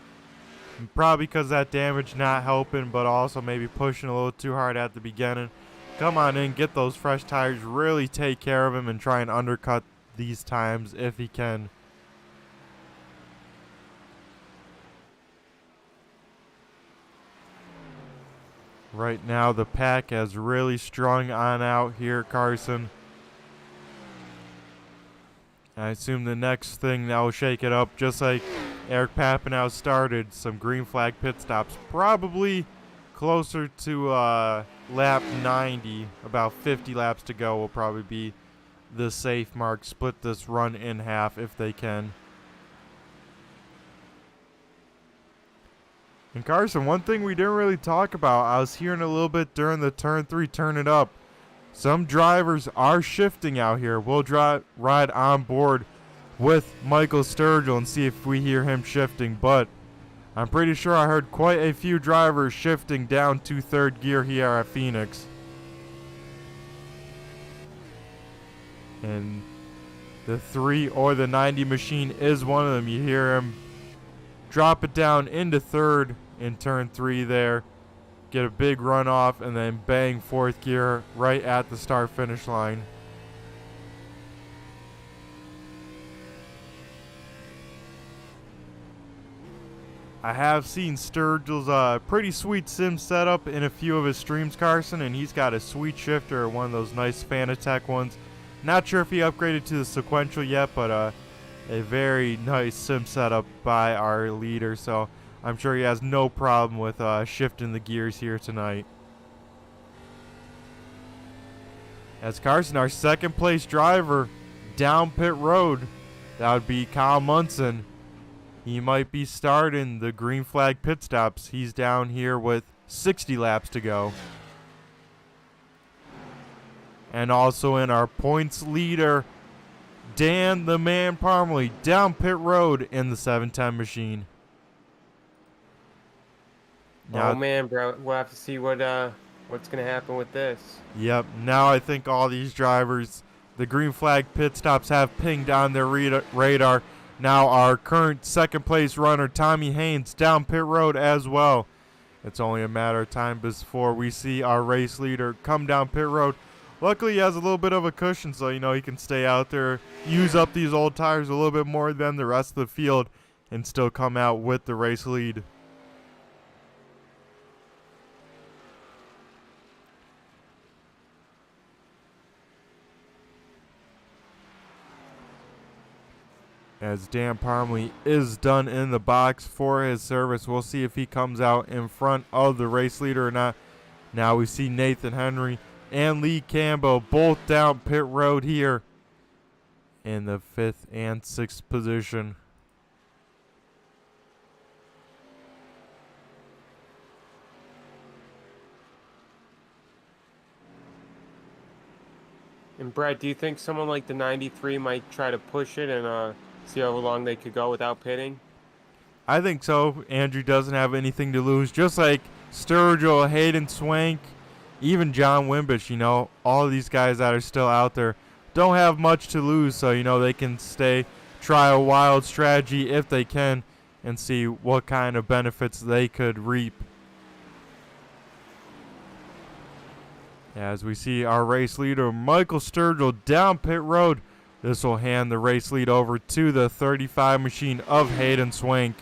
Probably because that damage not helping, but also maybe pushing a little too hard at the beginning. Come on in, get those fresh tires, really take care of him, and try and undercut these times if he can. Right now, the pack has really strung on out here, Carson. I assume the next thing that will shake it up, just like Eric Papanow started, some green flag pit stops. Probably closer to lap 90, about 50 laps to go will probably be the safe mark. Split this run in half if they can. And Carson, one thing we didn't really talk about, I was hearing a little bit during the turn 3 turn it up. Some drivers are shifting out here. We'll ride on board with Michael Sturgill and see if we hear him shifting. But I'm pretty sure I heard quite a few drivers shifting down to third gear here at Phoenix. And the 3 or the 90 machine is one of them. You hear him drop it down into third in turn 3 there. Get a big run off and then bang fourth gear right at the start finish line. I have seen Sturgill's pretty sweet sim setup in a few of his streams, Carson, and he's got a sweet shifter, one of those nice Fanatec ones. Not sure if he upgraded to the sequential yet, but a very nice sim setup by our leader, so I'm sure he has no problem with shifting the gears here tonight. As Carson, our second place driver, down pit road, that would be Kyle Munson. He might be starting the green flag pit stops. He's down here with 60 laps to go. And also in our points leader, Dan the Man Parmalee, down pit road in the 710 machine. Now, oh man, bro, we'll have to see what's gonna happen with this. Yep. Now I think all these drivers, the green flag pit stops have pinged on their radar. Now our current second place runner, Tommy Haynes, down pit road as well. It's only a matter of time before we see our race leader come down pit road. Luckily, he has a little bit of a cushion, so you know he can stay out there, use up these old tires a little bit more than the rest of the field, and still come out with the race lead. As Dan Parmalee is done in the box for his service, we'll see if he comes out in front of the race leader or not. Now we see Nathan Henry and Lee Campbell both down pit road here in the 5th and 6th position. And Brett, do you think someone like the 93 might try to push it and see how long they could go without pitting? I think so. Andrew doesn't have anything to lose. Just like Sturgill, Hayden Swank, even John Wimbish, you know, all of these guys that are still out there don't have much to lose. So, you know, they can try a wild strategy if they can and see what kind of benefits they could reap. As we see our race leader, Michael Sturgill, down pit road. This will hand the race lead over to the 35 machine of Hayden Swank.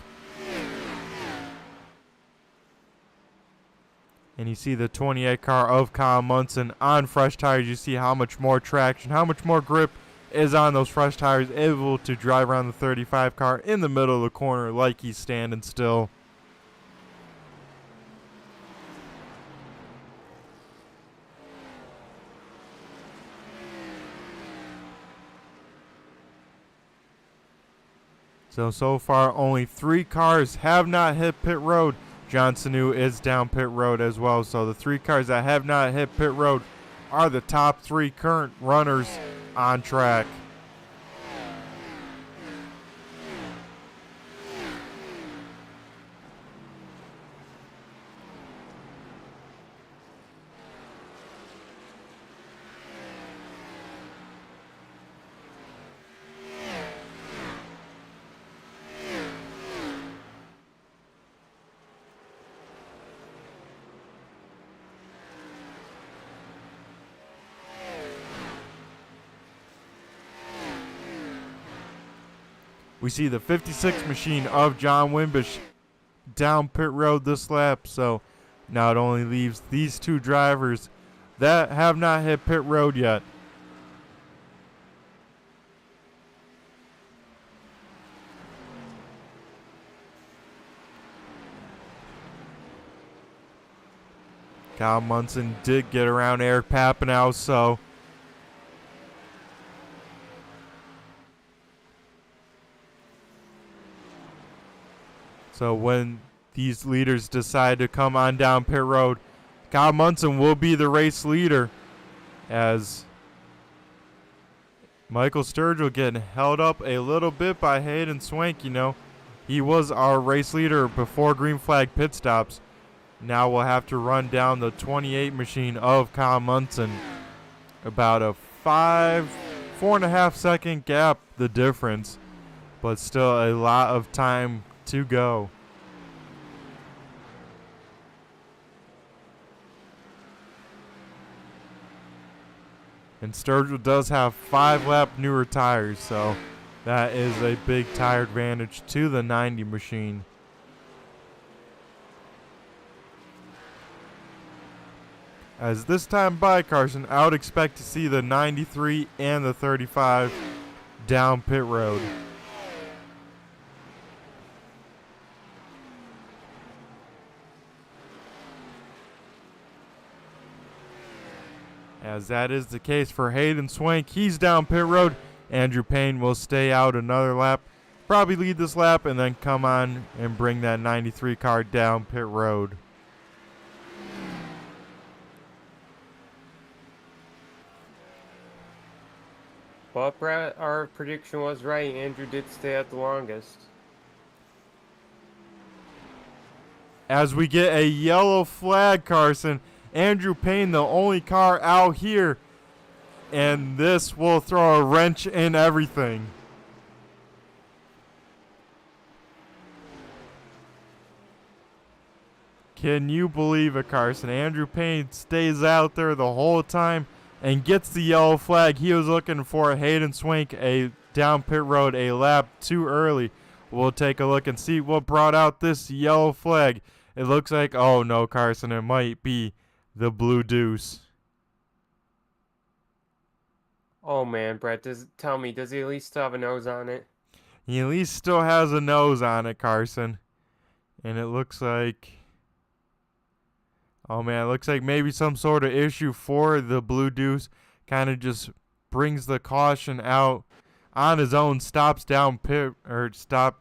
And you see the 28 car of Kyle Munson on fresh tires. You see how much more traction, how much more grip is on those fresh tires, able to drive around the 35 car in the middle of the corner like he's standing still. So far, only 3 cars have not hit pit road. John Sanu is down pit road as well. So the 3 cars that have not hit pit road are the top 3 current runners on track. We see the 56 machine of John Wimbish down pit road this lap. So now it only leaves these 2 drivers that have not hit pit road yet. Kyle Munson did get around Eric Papineau, So when these leaders decide to come on down pit road, Kyle Munson will be the race leader, as Michael Sturgill getting held up a little bit by Hayden Swank. You know, he was our race leader before green flag pit stops. Now we'll have to run down the 28 machine of Kyle Munson. About a 4.5 second gap, the difference, but still a lot of time to go. And Sturgill does have 5 lap newer tires, so that is a big tire advantage to the 90 machine. As this time by, Carson, I would expect to see the 93 and the 35 down pit road. As that is the case for Hayden Swank, he's down pit road. Andrew Payne will stay out another lap, probably lead this lap, and then come on and bring that 93 car down pit road. Well, Brett, our prediction was right. Andrew did stay out the longest. As we get a yellow flag, Carson, Andrew Payne, the only car out here, and this will throw a wrench in everything. Can you believe it, Carson? Andrew Payne stays out there the whole time and gets the yellow flag. He was looking for Hayden Swank a down pit road a lap too early. We'll take a look and see what brought out this yellow flag. It looks like, oh no, Carson, it might be the blue deuce. Oh man, Brett, tell me, does he at least still have a nose on it? He at least still has a nose on it, Carson. And it looks like, oh man, it looks like maybe some sort of issue for the blue deuce. Kind of just brings the caution out on his own, stops down pit, or stop.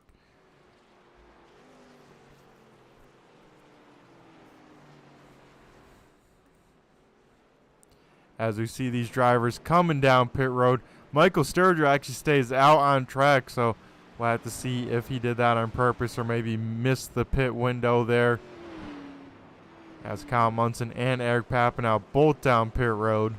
As we see these drivers coming down pit road, Michael Sturgill actually stays out on track, so we'll have to see if he did that on purpose or maybe missed the pit window there. As Kyle Munson and Eric Papineau both down pit road.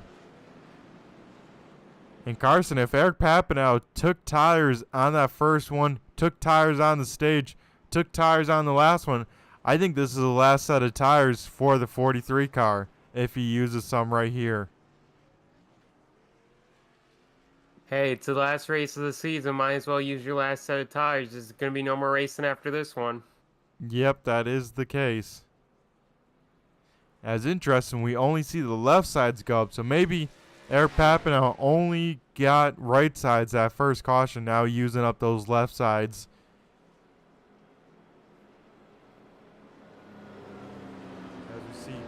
And Carson, if Eric Papineau took tires on that first one, took tires on the stage, took tires on the last one, I think this is the last set of tires for the 43 car if he uses some right here. Hey, it's the last race of the season. Might as well use your last set of tires. There's going to be no more racing after this one. Yep, that is the case. As interesting, we only see the left sides go up. So maybe Eric Papinow only got right sides at first caution. Now using up those left sides. As we see.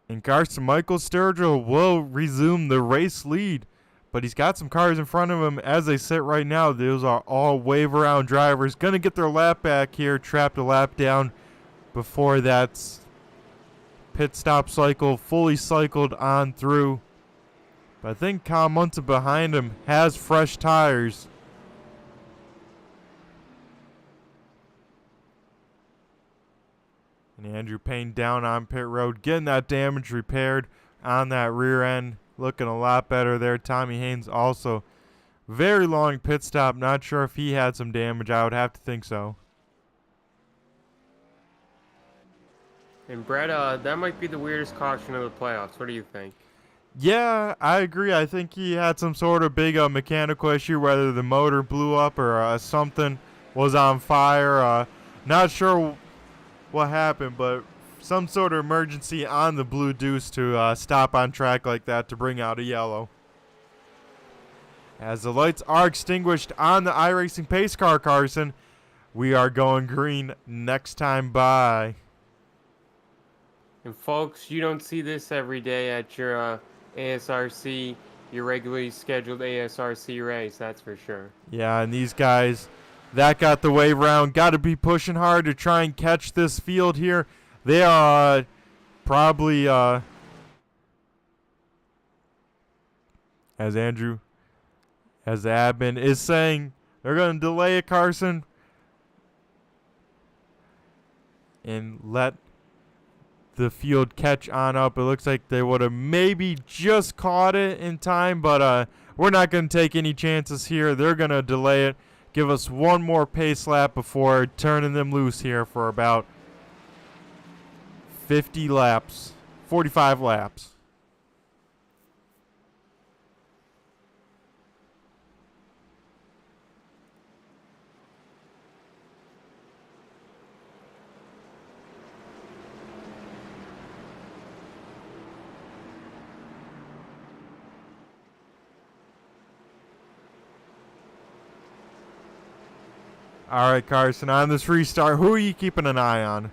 And Carson Michael Sturgill will resume the race lead. But he's got some cars in front of him as they sit right now. Those are all wave around drivers. Going to get their lap back here. Trapped a lap down before that pit stop cycle fully cycled on through. But I think Kyle Munson behind him has fresh tires. And Andrew Payne down on pit road, getting that damage repaired on that rear end. Looking a lot better there. Tommy Haynes also very long pit stop. Not sure if he had some damage. I would have to think so. And Brett, that might be the weirdest caution of the playoffs. What do you think? Yeah, I agree. I think he had some sort of big mechanical issue, whether the motor blew up or something was on fire. Not sure what happened, but some sort of emergency on the Blue Deuce to stop on track like that to bring out a yellow. As the lights are extinguished on the iRacing pace car, Carson, we are going green next time by. And folks, you don't see this every day at your ASRC, your regularly scheduled ASRC race, that's for sure. Yeah, and these guys, that got the wave round. Got to be pushing hard to try and catch this field here. They are probably, as the admin is saying, they're going to delay it, Carson, and let the field catch on up. It looks like they would have maybe just caught it in time, but we're not going to take any chances here. They're going to delay it, give us one more pace lap before turning them loose here for about 50 laps, 45 laps. All right, Carson, on this restart, who are you keeping an eye on?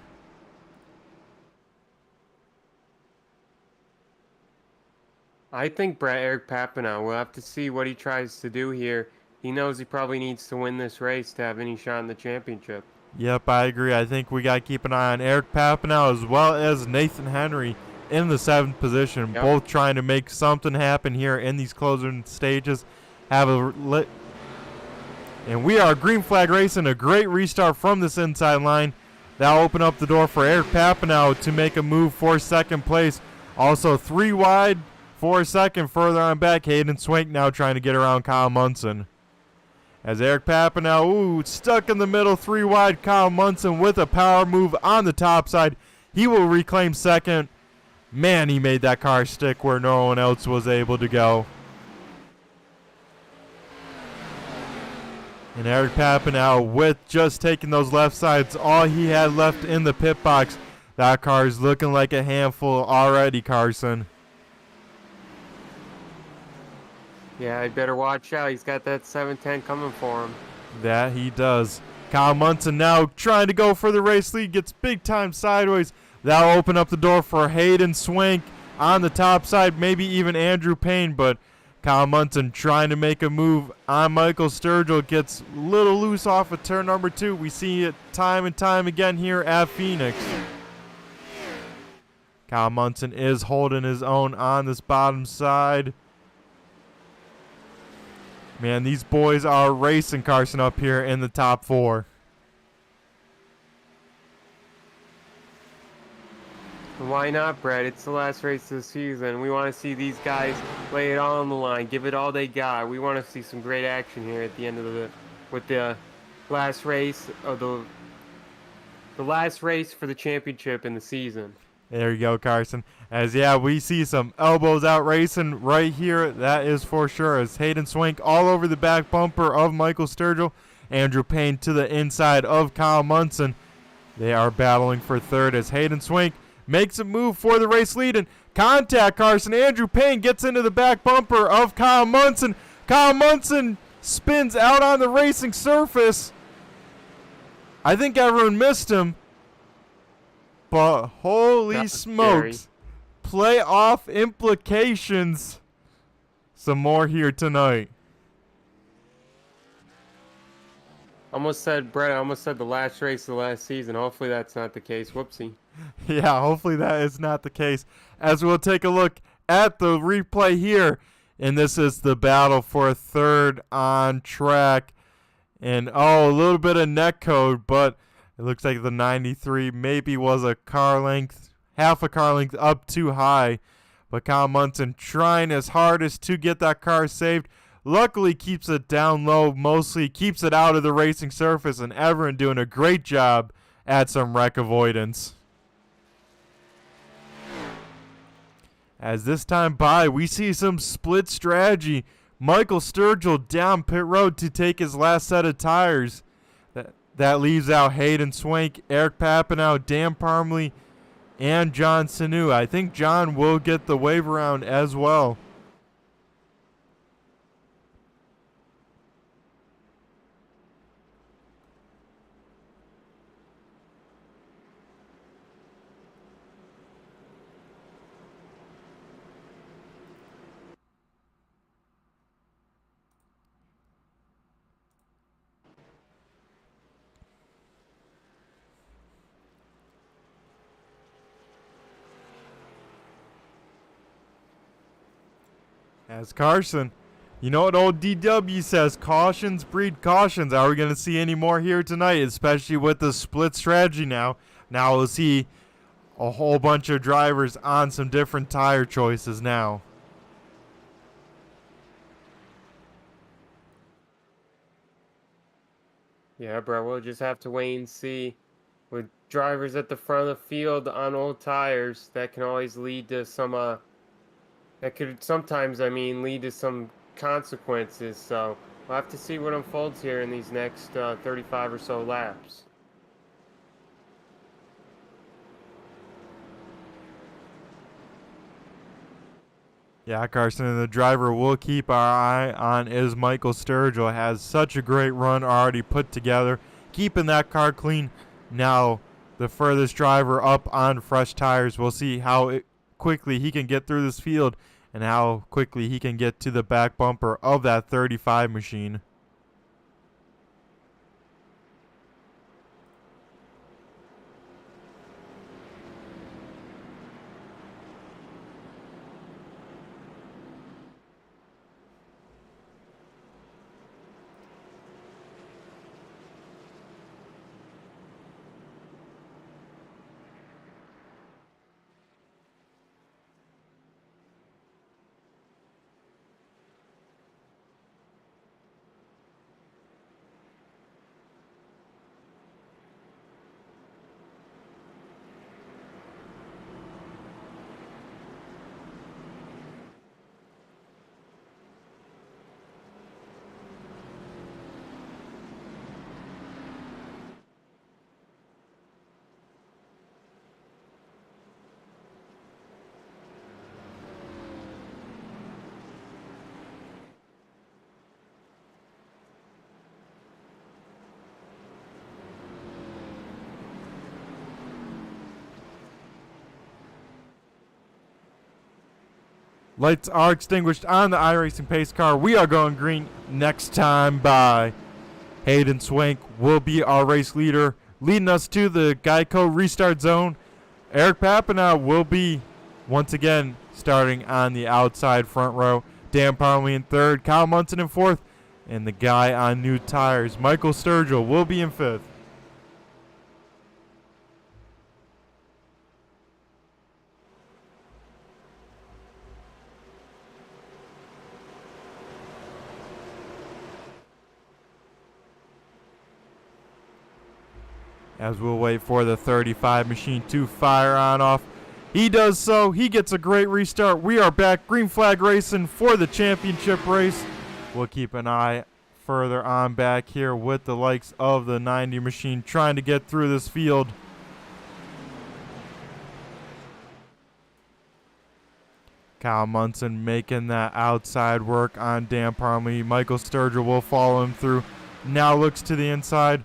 I think Eric Papinow. We'll have to see what he tries to do here. He knows he probably needs to win this race to have any shot in the championship. Yep, I agree. I think we got to keep an eye on Eric Papinow as well as Nathan Henry in the 7th position, Yep. both trying to make something happen here in these closing stages. And we are green flag racing, a great restart from this inside line. That'll open up the door for Eric Papinow to make a move for second place. Also 3 wide for second, further on back. Hayden Swank now trying to get around Kyle Munson. As Eric Papinow, stuck in the middle, 3 wide. Kyle Munson with a power move on the top side. He will reclaim second. Man, he made that car stick where no one else was able to go. And Eric Papinow with just taking those left sides, all he had left in the pit box. That car is looking like a handful already, Carson. Yeah, I better watch out. He's got that 710 coming for him. That he does. Kyle Munson now trying to go for the race lead. Gets big time sideways. That'll open up the door for Hayden Swank on the top side. Maybe even Andrew Payne, but Kyle Munson trying to make a move on Michael Sturgill. Gets a little loose off of turn number 2. We see it time and time again here at Phoenix. Kyle Munson is holding his own on this bottom side. Man, these boys are racing, Carson, up here in the top 4. Why not, Brett? It's the last race of the season. We want to see these guys lay it all on the line, give it all they got. We want to see some great action here at the end of with the last race of the last race for the championship in the season. There you go, Carson. As, yeah, we see some elbows out racing right here. That is for sure. As Hayden Swank all over the back bumper of Michael Sturgill. Andrew Payne to the inside of Kyle Munson. They are battling for third as Hayden Swank makes a move for the race lead. And contact, Carson. Andrew Payne gets into the back bumper of Kyle Munson. Kyle Munson spins out on the racing surface. I think everyone missed him. But holy smokes, playoff implications. Some more here tonight. Brett, I almost said the last race of the last season. Hopefully that's not the case. Whoopsie. Yeah, hopefully that is not the case. As we'll take a look at the replay here. And this is the battle for third on track. And, a little bit of net code, but it looks like the 93 maybe was a car length, half a car length up too high. But Kyle Munson trying his hardest to get that car saved. Luckily keeps it down low, mostly keeps it out of the racing surface. And everyone doing a great job at some wreck avoidance. As this time by, we see some split strategy. Michael Sturgill down pit road to take his last set of tires. That leaves out Hayden Swank, Eric Papineau, Dan Parmley, and John Sanu. I think John will get the wave around as well. As Carson, you know what old DW says, cautions breed cautions. Are we going to see any more here tonight, especially with the split strategy now? Now we'll see a whole bunch of drivers on some different tire choices now. Yeah, bro, we'll just have to wait and see. With drivers at the front of the field on old tires, that can always lead to some that could sometimes, lead to some consequences. So we'll have to see what unfolds here in these next 35 or so laps. Yeah, Carson, and the driver we'll keep our eye on is Michael Sturgill. Has such a great run already put together, keeping that car clean. Now the furthest driver up on fresh tires. We'll see how quickly he can get through this field and how quickly he can get to the back bumper of that 35 machine. Lights are extinguished on the iRacing pace car. We are going green next time by. Hayden Swank will be our race leader, leading us to the Geico restart zone. Eric Papineau will be, once again, starting on the outside front row. Dan Parley in third, Kyle Munson in fourth, And the guy on new tires, Michael Sturgill, will be in 5th. As we'll wait for the 35 machine to fire on off. He does so. He gets a great restart. We are back. Green flag racing for the championship race. We'll keep an eye further on back here with the likes of the 90 machine trying to get through this field. Kyle Munson making that outside work on Dan Parmley. Michael Sturgill will follow him through. Now looks to the inside.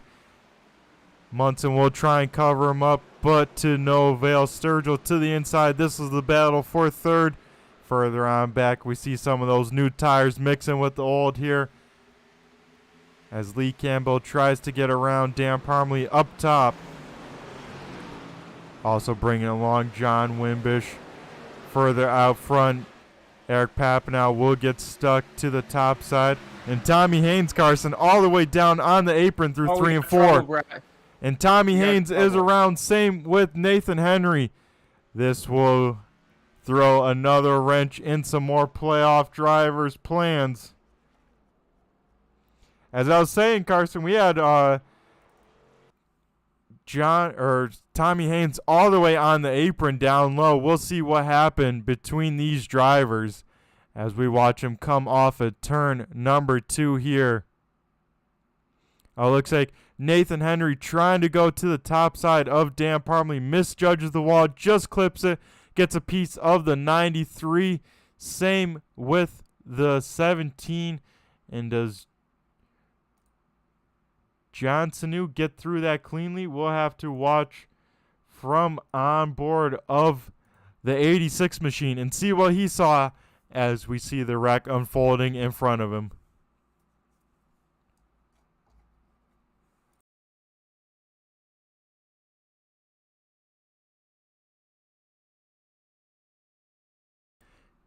Munson will try and cover him up, but to no avail. Sturgill to the inside. This is the battle for 3rd. Further on back, we see some of those new tires mixing with the old here. As Lee Campbell tries to get around Dan Parmley up top. Also bringing along John Wimbish. Further out front, Eric Papanow will get stuck to the top side. And Tommy Haynes, Carson, all the way down on the apron through 3 and 4. And Tommy Haynes is around, same with Nathan Henry. This will throw another wrench in some more playoff drivers' plans. As I was saying, Carson, we had Tommy Haynes all the way on the apron down low. We'll see what happened between these drivers as we watch him come off at turn number 2 here. Oh, looks like Nathan Henry trying to go to the top side of Dan Parmley. Misjudges the wall, just clips it, gets a piece of the 93. Same with the 17. And does John Sanu get through that cleanly? We'll have to watch from on board of the 86 machine and see what he saw as we see the wreck unfolding in front of him.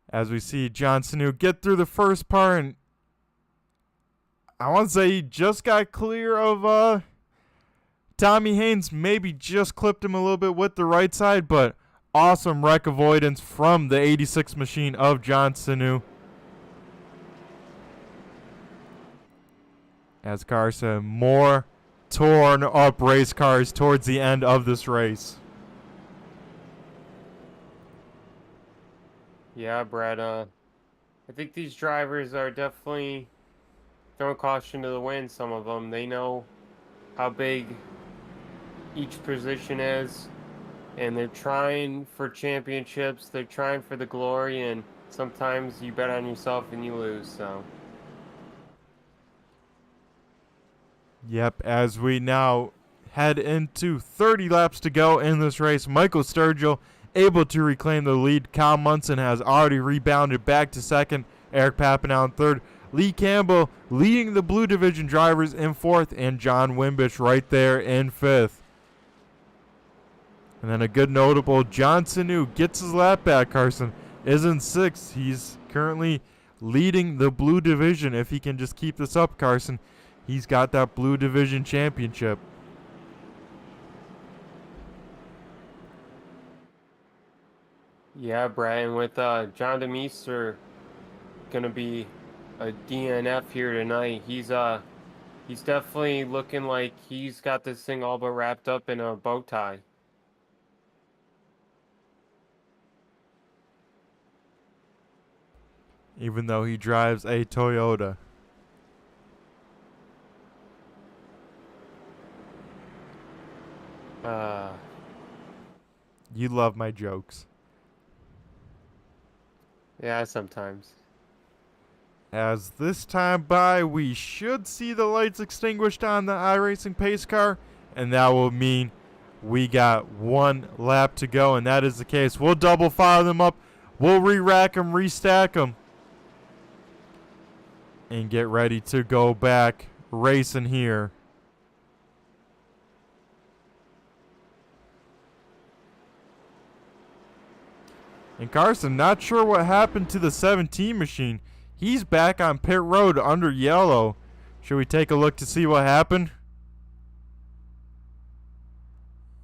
As we see John Sanu get through the first part, and I want to say he just got clear of Tommy Haynes. Maybe just clipped him a little bit with the right side, but awesome wreck avoidance from the 86 machine of John Sanu. As Carson, more torn up race cars towards the end of this race. Yeah, Brad. I think these drivers are definitely throwing caution to the wind. Some of them, they know how big each position is, and they're trying for championships. They're trying for the glory, and sometimes you bet on yourself and you lose. So. Yep. As we now head into 30 laps to go in this race, Michael Sturgill able to reclaim the lead. Kyle Munson has already rebounded back to 2nd. Eric Papanow in 3rd. Lee Campbell leading the Blue Division drivers in 4th. And John Wimbish right there in 5th. And then a good notable, John Sanu gets his lap back, Carson. Is in 6th. He's currently leading the Blue Division. If he can just keep this up, Carson, he's got that Blue Division championship. Yeah, Brian, with John DeMeester gonna be a DNF here tonight. He's definitely looking like he's got this thing all but wrapped up in a bow tie. Even though he drives a Toyota. You love my jokes. Yeah, sometimes. As this time by, we should see the lights extinguished on the iRacing pace car, and that will mean we got 1 lap to go, and that is the case. We'll double fire them up. We'll re-rack them, restack them, and get ready to go back racing here. And Carson, not sure what happened to the 17 machine. He's back on pit road under yellow. Should we take a look to see what happened?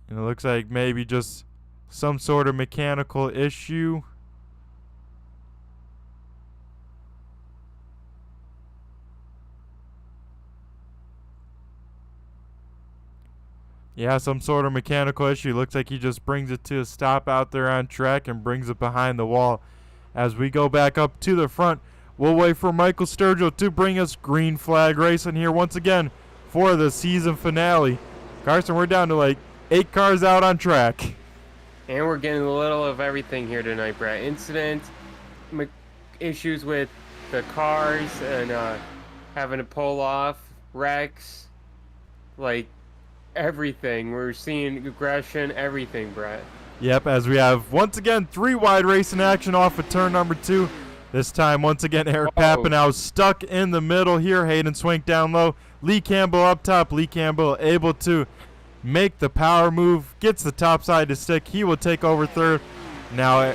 And it looks like maybe just some sort of mechanical issue. Yeah, some sort of mechanical issue. Looks like he just brings it to a stop out there on track and brings it behind the wall. As we go back up to the front, we'll wait for Michael Sturgill to bring us green flag racing here once again for the season finale. Carson, we're down to like 8 cars out on track. And we're getting a little of everything here tonight, Brett. Incidents, issues with the cars, and having to pull off, wrecks, like everything. We're seeing aggression, everything, Brett. Yep, as we have once again 3 wide racing action off of turn number 2. This time, once again, Eric Papanow stuck in the middle here. Hayden Swank down low. Lee Campbell up top. Lee Campbell able to make the power move. Gets the top side to stick. He will take over third. Now,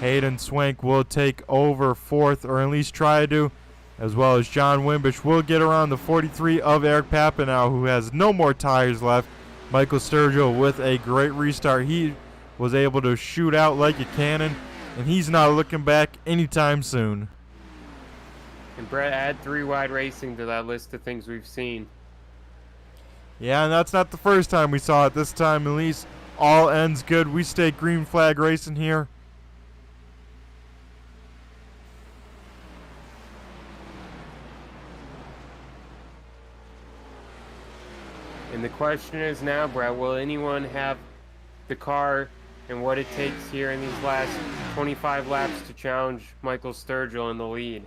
Hayden Swank will take over fourth, or at least try to, as well as John Wimbish will get around the 43 of Eric Papanow, who has no more tires left. Michael Sturgill with a great restart. He was able to shoot out like a cannon, and he's not looking back anytime soon. And Brett, add 3 wide racing to that list of things we've seen. Yeah, and that's not the first time we saw it. This time, at least, all ends good. We stay green flag racing here. And the question is now, Brett, will anyone have the car and what it takes here in these last 25 laps to challenge Michael Sturgill in the lead?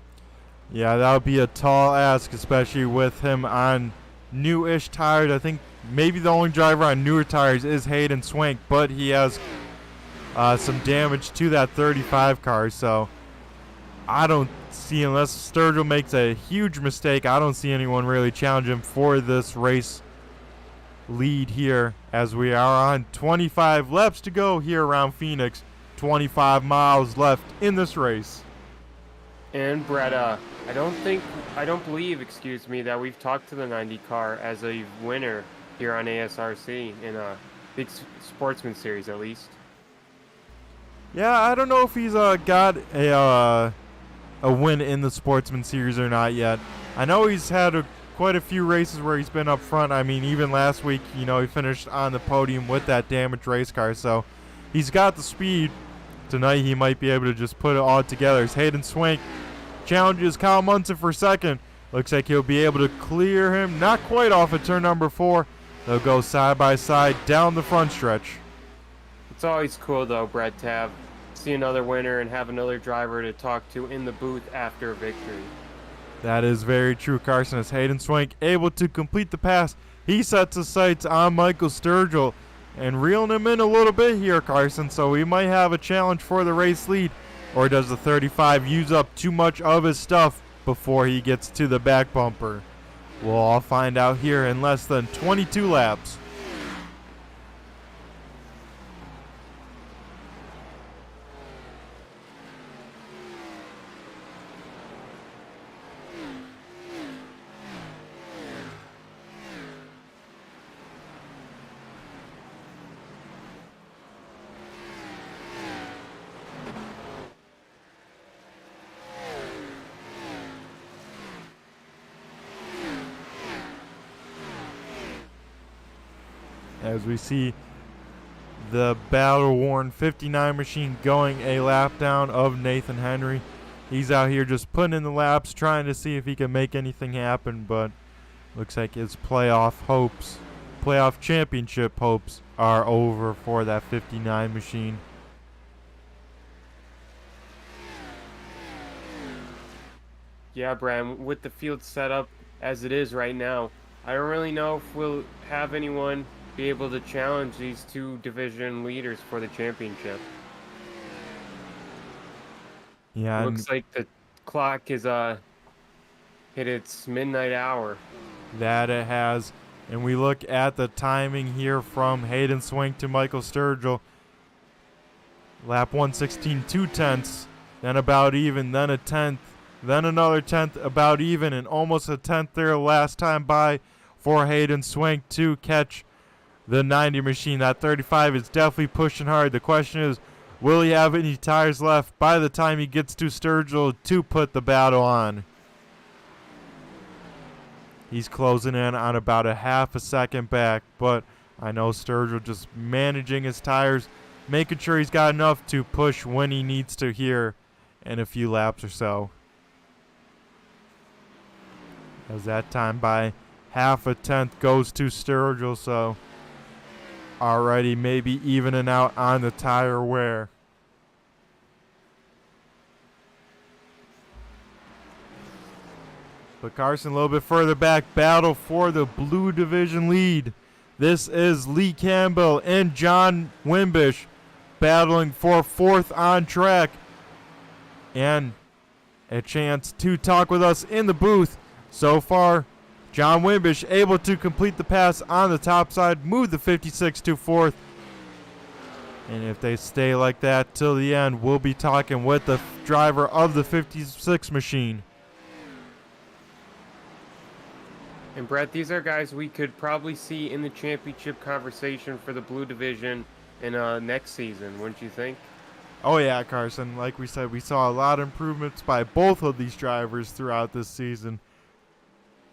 Yeah, that would be a tall ask, especially with him on new-ish tires. I think maybe the only driver on newer tires is Hayden Swank, but he has some damage to that 35 car, so I don't see, unless Sturgill makes a huge mistake, I don't see anyone really challenge him for this race lead here, as we are on 25 laps to go here around Phoenix. 25 miles left in this race. And Brett, I don't believe, that we've talked to the 90 car as a winner here on ASRC in a big sportsman series, at least. Yeah, I don't know if he's got a win in the sportsman series or not yet. I know he's had quite a few races where he's been up front. I mean, even last week, he finished on the podium with that damaged race car, so he's got the speed. Tonight, he might be able to just put it all together. As Hayden Swank challenges Kyle Munson for second. Looks like he'll be able to clear him, not quite off of turn number 4. They'll go side by side down the front stretch. It's always cool, though, Brett, to see another winner and have another driver to talk to in the booth after a victory. That is very true, Carson. As Hayden Swank able to complete the pass, he sets his sights on Michael Sturgill and reeling him in a little bit here, Carson. So we might have a challenge for the race lead. Or does the 35 use up too much of his stuff before he gets to the back bumper? We'll all find out here in less than 22 laps. As we see the battle-worn 59 machine going a lap down of Nathan Henry. He's out here just putting in the laps, trying to see if he can make anything happen, but looks like his playoff championship hopes are over for that 59 machine. Yeah, Bram, with the field set up as it is right now, I don't really know if we'll have anyone be able to challenge these 2 division leaders for the championship. Yeah, looks like the clock is hit its midnight hour. That it has. And we look at the timing here from Hayden Swank to Michael Sturgill. Lap 116, 2 tenths, then about even, then a tenth, then another tenth, about even, and almost a tenth there last time by for Hayden Swank to catch the 90 machine. That 35 is definitely pushing hard. The question is, will he have any tires left by the time he gets to Sturgill to put the battle on? He's closing in on about a half a second back, but I know Sturgill just managing his tires, making sure he's got enough to push when he needs to here in a few laps or so. As that time by half a tenth goes to Sturgill, so already maybe evening out on the tire wear. But Carson a little bit further back, battle for the blue division lead. This is Lee Campbell and John Wimbish battling for fourth on track. And a chance to talk with us in the booth. So far, John Wimbish able to complete the pass on the top side, move the 56 to fourth. And if they stay like that till the end, we'll be talking with the driver of the 56 machine. And Brett, these are guys we could probably see in the championship conversation for the blue division in next season, wouldn't you think? Oh yeah, Carson. Like we said, we saw a lot of improvements by both of these drivers throughout this season.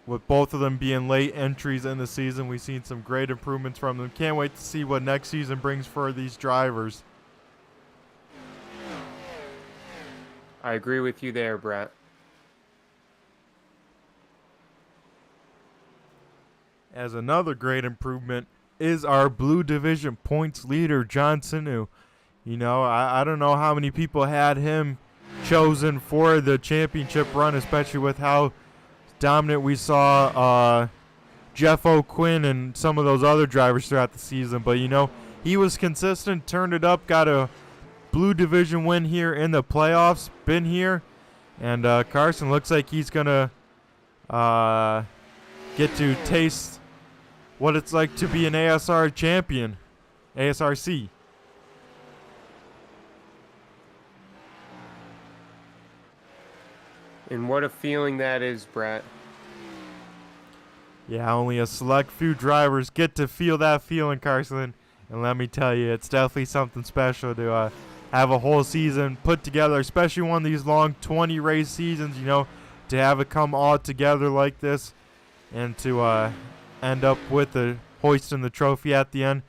With both of them being late entries in the season, we've seen some great improvements from them. Can't wait to see what next season brings for these drivers. I agree with you there, Brett. As another great improvement is our blue division points leader, John Sanu. You know, I don't know how many people had him chosen for the championship run, especially with how dominant we saw Jeff O'Quinn and some of those other drivers throughout the season. But, you know, he was consistent, turned it up, got a blue division win here in the playoffs, been here. And Carson looks like he's going to get to taste what it's like to be an ASR champion, ASRC. And what a feeling that is, Brett. Yeah, only a select few drivers get to feel that feeling, Carson. And let me tell you, it's definitely something special to have a whole season put together, especially one of these long 20-race seasons, you know, to have it come all together like this and to end up with hoisting the trophy at the end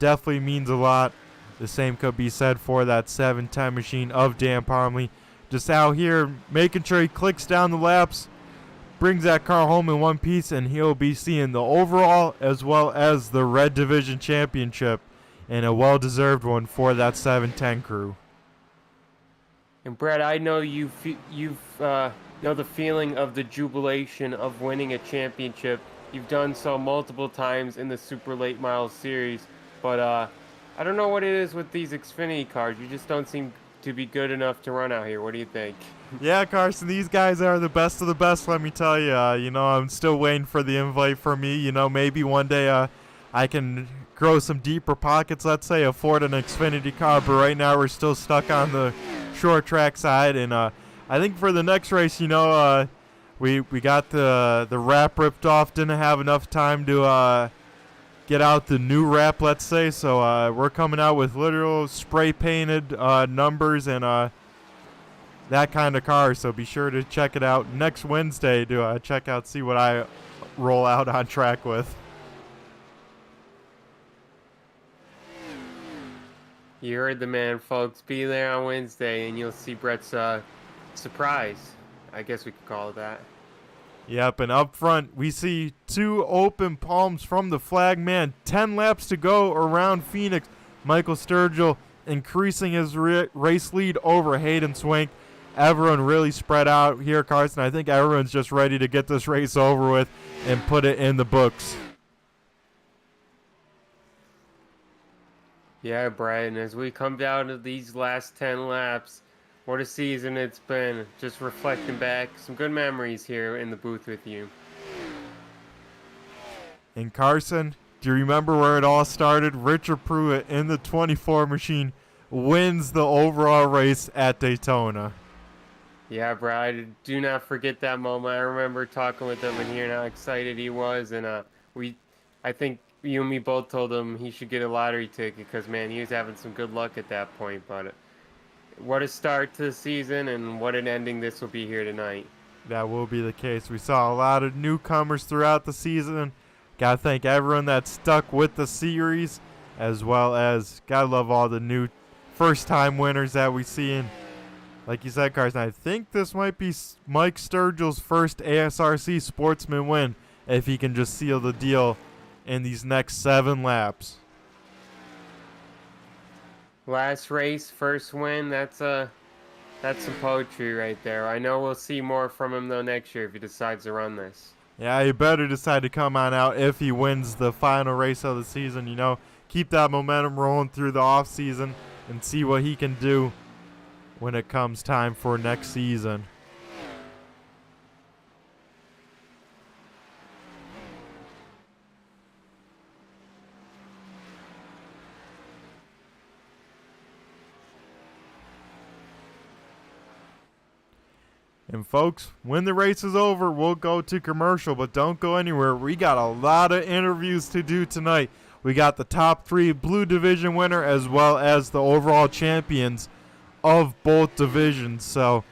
definitely means a lot. The same could be said for that 7-10 machine of Dan Parmley. Just out here making sure he clicks down the laps, brings that car home in one piece, and he'll be seeing the overall as well as the Red Division Championship, and a well-deserved one for that 710 crew. And Brett, I know you've know the feeling of the jubilation of winning a championship. You've done so multiple times in the Super Late Model Series, but I don't know what it is with these Xfinity cars. You just don't seem to be good enough to run out here. What do you think? Yeah, Carson, these guys are the best of the best, let me tell you. You know, I'm still waiting for the invite from me. You know, maybe one day I can grow some deeper pockets, let's say, afford an Xfinity car, but right now we're still stuck on the short track side. And I think for the next race, you know, we got the wrap ripped off, didn't have enough time to get out the new wrap, let's say. So we're coming out with literal spray painted numbers and that kind of car. So be sure to check it out next Wednesday to check out, see what I roll out on track with. You heard the man, folks. Be there on Wednesday and you'll see Brett's surprise. I guess we could call it that. Yep, and up front, we see two open palms from the flag man. 10 laps to go around Phoenix. Michael Sturgill increasing his race lead over Hayden Swank. Everyone really spread out here, Carson. I think everyone's just ready to get this race over with and put it in the books. Yeah, Brian, as we come down to these last 10 laps, what a season it's been. Just reflecting back, some good memories here in the booth with you. And Carson, do you remember where it all started? Richard Pruitt in the 24 machine wins the overall race at Daytona. Yeah, bro, I do not forget that moment. I remember talking with him and hearing how excited he was, and we, I think you and me both told him he should get a lottery ticket because man, he was having some good luck at that point. But what a start to the season, and what an ending this will be here tonight. That will be the case. We saw a lot of newcomers throughout the season. Gotta thank everyone that stuck with the series, as well as gotta love all the new first-time winners that we see in. Like you said, Carson, I think this might be Mike Sturgill's first ASRC Sportsman win if he can just seal the deal in these next 7 laps. Last race, first win. That's some poetry right there. I know we'll see more from him though next year if he decides to run this. Yeah, he better decide to come on out if he wins the final race of the season. You know, keep that momentum rolling through the off season and see what he can do when it comes time for next season. And folks, when the race is over, we'll go to commercial, but don't go anywhere. We got a lot of interviews to do tonight. We got the top 3 Blue Division winner as well as the overall champions of both divisions. So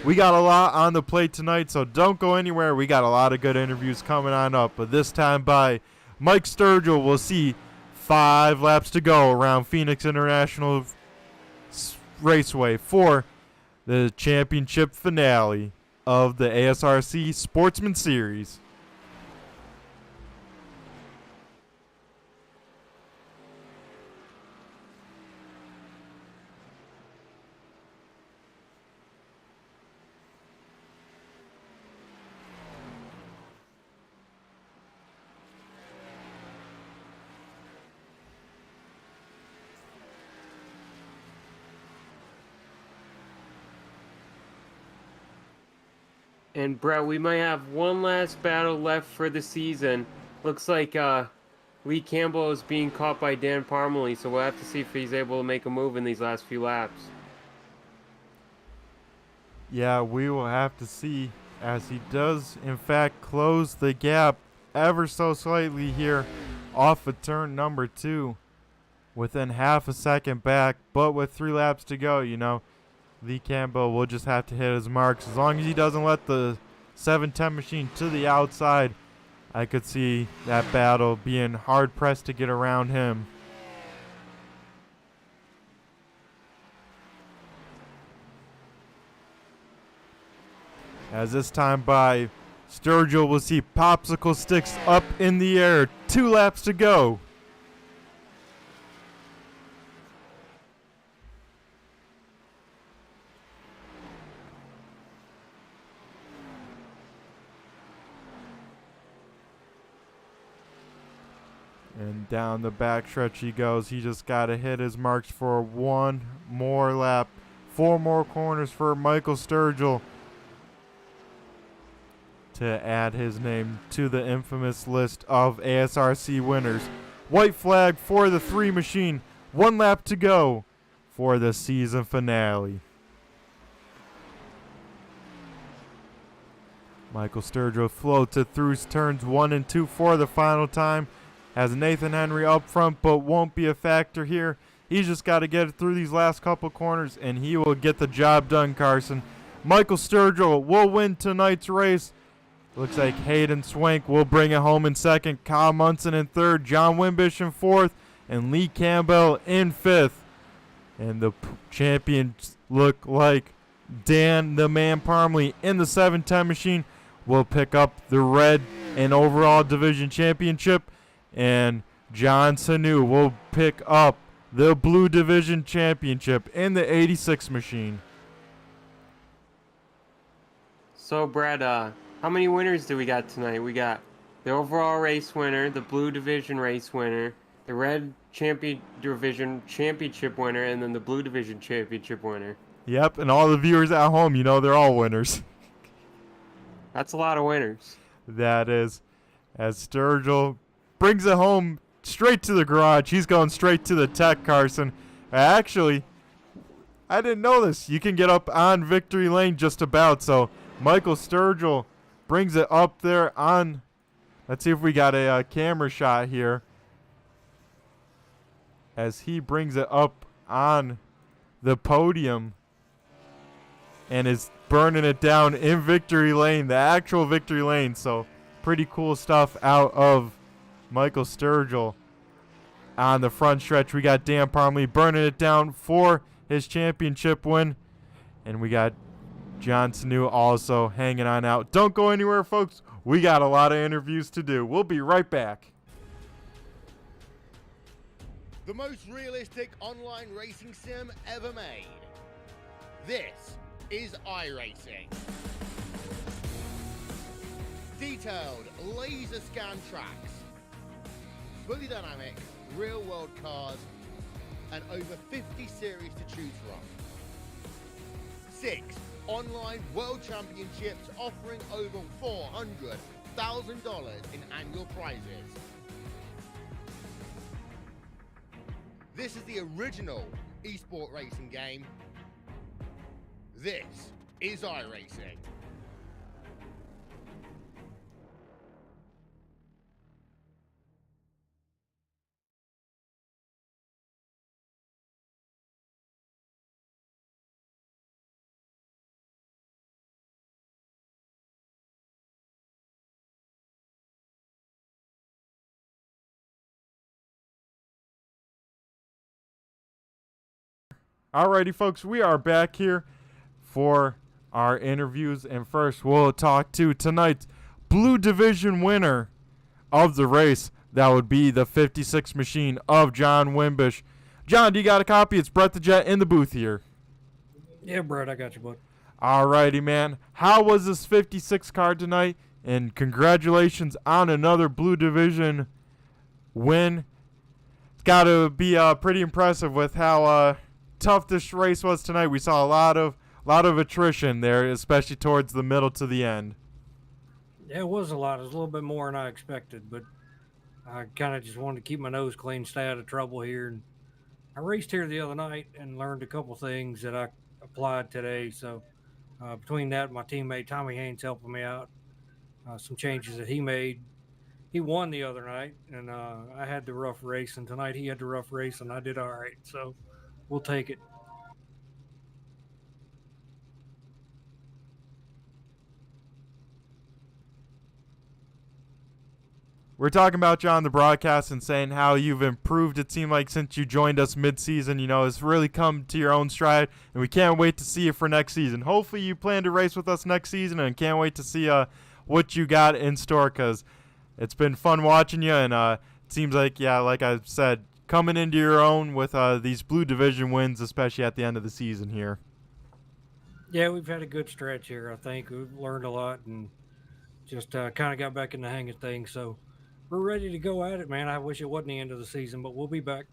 we got a lot on the plate tonight, so don't go anywhere. We got a lot of good interviews coming on up, but this time by Mike Sturgill. We'll see 5 laps to go around Phoenix International Raceway for the championship finale of the ASRC Sportsman Series. And Brett, we might have one last battle left for the season. Looks like Lee Campbell is being caught by Dan Parmalee, so we'll have to see if he's able to make a move in these last few laps. Yeah, we will have to see as he does, in fact, close the gap ever so slightly here off of turn number 2. Within half a second back, but with 3 laps to go, you know, Lee Campbell will just have to hit his marks. As long as he doesn't let the 710 machine to the outside, I could see that battle being hard-pressed to get around him. As this time by, Sturgill will see popsicle sticks up in the air. 2 laps to go. And down the backstretch he goes. He just got to hit his marks for 1 more lap. 4 more corners for Michael Sturgill to add his name to the infamous list of ASRC winners. White flag for the 3 machine. 1 lap to go for the season finale. Michael Sturgill floated through turns 1 and 2 for the final time. Has Nathan Henry up front, but won't be a factor here. He's just got to get it through these last couple corners, and he will get the job done, Carson. Michael Sturgill will win tonight's race. Looks like Hayden Swank will bring it home in second. Kyle Munson in third. John Wimbish in fourth. And Lee Campbell in fifth. And the champions look like Dan the Man Parmalee in the 710 machine will pick up the red and overall division championship. And John Sanu will pick up the blue division championship in the 86 machine. So, Brad, how many winners do we got tonight? We got the overall race winner, the blue division race winner, the red division championship winner, and then the blue division championship winner. Yep, and all the viewers at home, you know they're all winners. That's a lot of winners. That is, as Sturgill brings it home straight to the garage. He's going straight to the tech, Carson. Actually, I didn't know this. You can get up on victory lane just about. So Michael Sturgill brings it up there on. Let's see if we got a camera shot here. As he brings it up on the podium and is burning it down in victory lane, the actual victory lane. So pretty cool stuff out of Michael Sturgill. On the front stretch, we got Dan Parmley burning it down for his championship win. And we got John Sanu also hanging on out. Don't go anywhere, folks. We got a lot of interviews to do. We'll be right back. The most realistic online racing sim ever made. This is iRacing. Detailed laser scan tracks, fully dynamic real world cars, and over 50 series to choose from. 6 online world championships offering over $400,000 in annual prizes. This is the original esport racing game. This is iRacing. Alrighty, folks, we are back here for our interviews. And first, we'll talk to tonight's Blue Division winner of the race. That would be the 56 machine of John Wimbish. John, do you got a copy? It's Brett the Jet in the booth here. Yeah, Brett, I got you, bud. Alrighty, man. How was this 56 car tonight? And congratulations on another Blue Division win. It's got to be pretty impressive with how tough this race was tonight. We saw a lot of attrition there, especially towards the middle to the end. Yeah, it was a lot. It was a little bit more than I expected, but I kind of just wanted to keep my nose clean, stay out of trouble here. And I raced here the other night and learned a couple things that I applied today. So between that and my teammate Tommy Haynes helping me out, some changes that he made. He won the other night, and I had the rough race, and tonight he had the rough race, and I did all right. So we'll take it. We're talking about you on the broadcast and saying how you've improved, it seemed like, since you joined us mid-season. You know, it's really come to your own stride, and we can't wait to see you for next season. Hopefully you plan to race with us next season, and can't wait to see what you got in store, because it's been fun watching you, and it seems like, yeah, like I said, coming into your own with these Blue Division wins, especially at the end of the season here. Yeah, we've had a good stretch here, I think. We've learned a lot and just kind of got back in the hang of things. So we're ready to go at it, man. I wish it wasn't the end of the season, but we'll be back.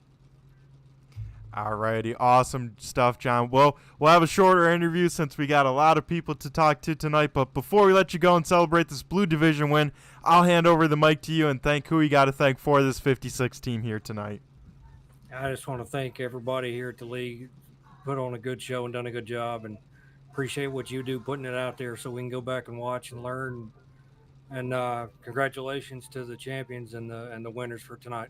Alrighty, awesome stuff, John. Well, we'll have a shorter interview since we got a lot of people to talk to tonight. But before we let you go and celebrate this Blue Division win, I'll hand over the mic to you and thank who you got to thank for this 56 team here tonight. I just want to thank everybody here at the league. Put on a good show and done a good job, and appreciate what you do putting it out there so we can go back and watch and learn. And congratulations to the champions and the winners for tonight.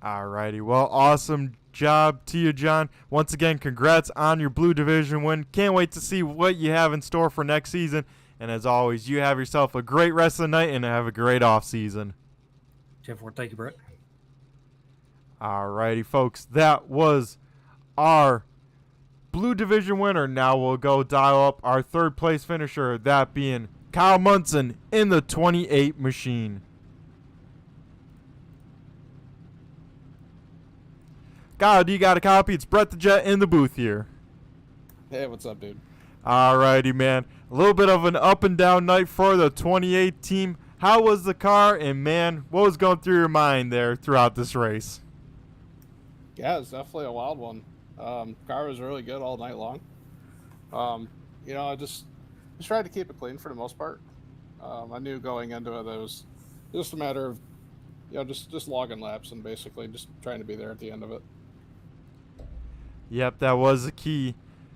Alrighty, well, awesome job to you, John. Once again, congrats on your Blue Division win. Can't wait to see what you have in store for next season. And as always, you have yourself a great rest of the night and have a great off season. 10-4, thank you, Brett. Alrighty, folks, that was our Blue Division winner. Now we'll go dial up our third place finisher, that being Kyle Munson in the 28 machine. Kyle, do you got a copy? It's Brett the Jet in the booth here. Hey, what's up, dude? Alrighty, man. A little bit of an up and down night for the 28 team. How was the car? And, man, what was going through your mind there throughout this race? Yeah, it's definitely a wild one. Car was really good all night long. I just tried to keep it clean for the most part. I knew going into it that it was just a matter of, just logging laps and basically just trying to be there at the end of it. Yep, that was the key.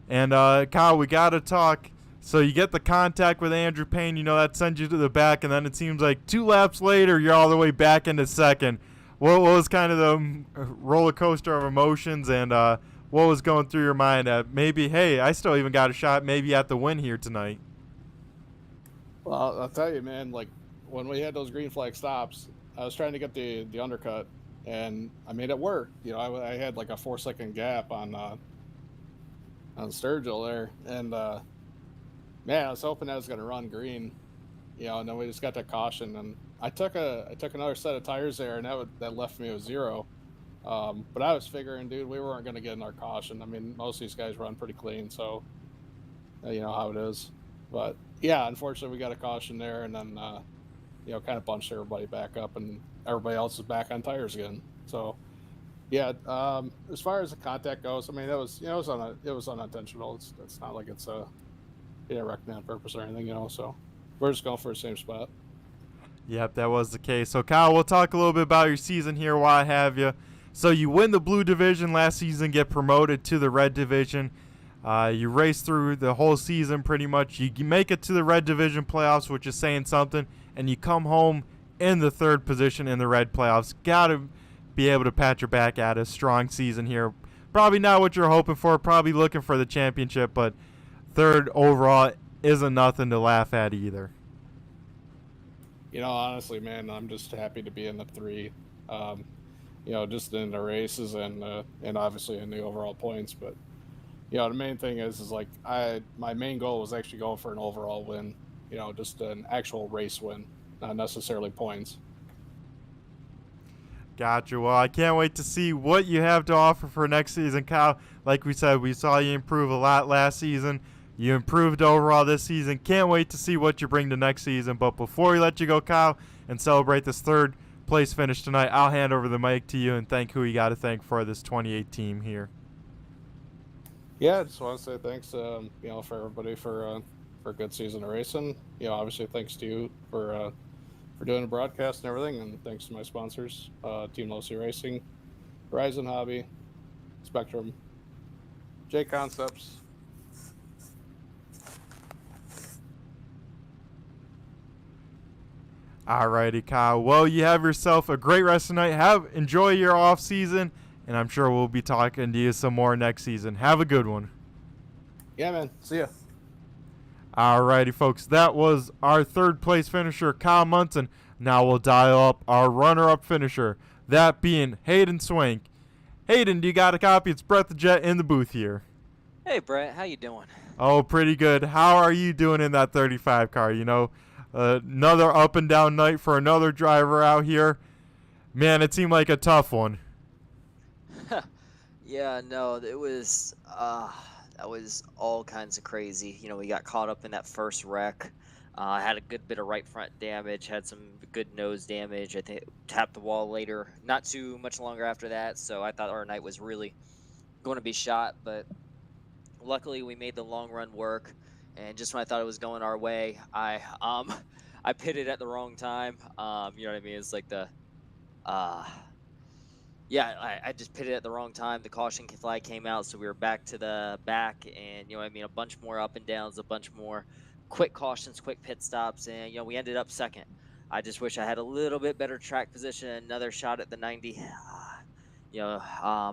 And Kyle, we got to talk. So you get the contact with Andrew Payne, that sends you to the back, and then it seems like 2 laps later, you're all the way back into second. What was kind of the roller coaster of emotions, and what was going through your mind that maybe, hey, I still even got a shot maybe at the win here tonight? Well, I'll tell you, man, like when we had those green flag stops, I was trying to get the undercut, and I made it work. I had like a 4-second gap on Sturgill there, and man, I was hoping I was going to run green, and then we just got that caution, and I took another set of tires there, and that left me with 0. But I was figuring, dude, we weren't going to get in our caution. I mean, most of these guys run pretty clean, so you know how it is. But yeah, unfortunately, we got a caution there, and then kind of bunched everybody back up, and everybody else is back on tires again. So yeah, as far as the contact goes, I mean, it was unintentional. It's not like it's wrecked me on purpose or anything, So we're just going for the same spot. Yep, that was the case. So Kyle, we'll talk a little bit about your season here while I have you. So you win the blue division last season, get promoted to the red division. You race through the whole season pretty much. You make it to the red division playoffs, which is saying something, and you come home in the 3rd position in the red playoffs. Got to be able to pat your back at a strong season here. Probably not what you're hoping for, probably looking for the championship, but 3rd overall isn't nothing to laugh at either. Honestly, man, I'm just happy to be in the 3. Just in the races and obviously in the overall points. But the main thing is like my main goal was actually going for an overall win. Just an actual race win, not necessarily points. Gotcha. Well, I can't wait to see what you have to offer for next season, Kyle. Like we said, we saw you improve a lot last season. You improved overall this season. Can't wait to see what you bring to next season. But before we let you go, Kyle, and celebrate this 3rd place finish tonight, I'll hand over the mic to you and thank who you got to thank for this 28 team here. Yeah, I just want to say thanks, for everybody for a good season of racing. Obviously thanks to you for doing the broadcast and everything, and thanks to my sponsors, Team Losi Racing, Horizon Hobby, Spectrum, J Concepts. Alrighty, Kyle. Well, you have yourself a great rest of the night. Enjoy your off season, and I'm sure we'll be talking to you some more next season. Have a good one. Yeah, man. See ya. Alrighty, folks. That was our 3rd place finisher, Kyle Munson. Now we'll dial up our runner-up finisher, that being Hayden Swank. Hayden, do you got a copy? It's Brett the Jet in the booth here. Hey, Brett. How you doing? Oh, pretty good. How are you doing in that 35 car? Another up and down night for another driver out here. Man, it seemed like a tough one. Yeah, no, that was all kinds of crazy. We got caught up in that first wreck. I had a good bit of right front damage, had some good nose damage. I think tapped the wall later, not too much longer after that. So I thought our night was really going to be shot, but luckily we made the long run work. And just when I thought it was going our way, I pitted at the wrong time. You know what I mean? It's like I just pitted at the wrong time. The caution flag came out, so we were back to the back, and a bunch more up and downs, a bunch more quick cautions, quick pit stops, and we ended up 2nd. I just wish I had a little bit better track position, another shot at the 90.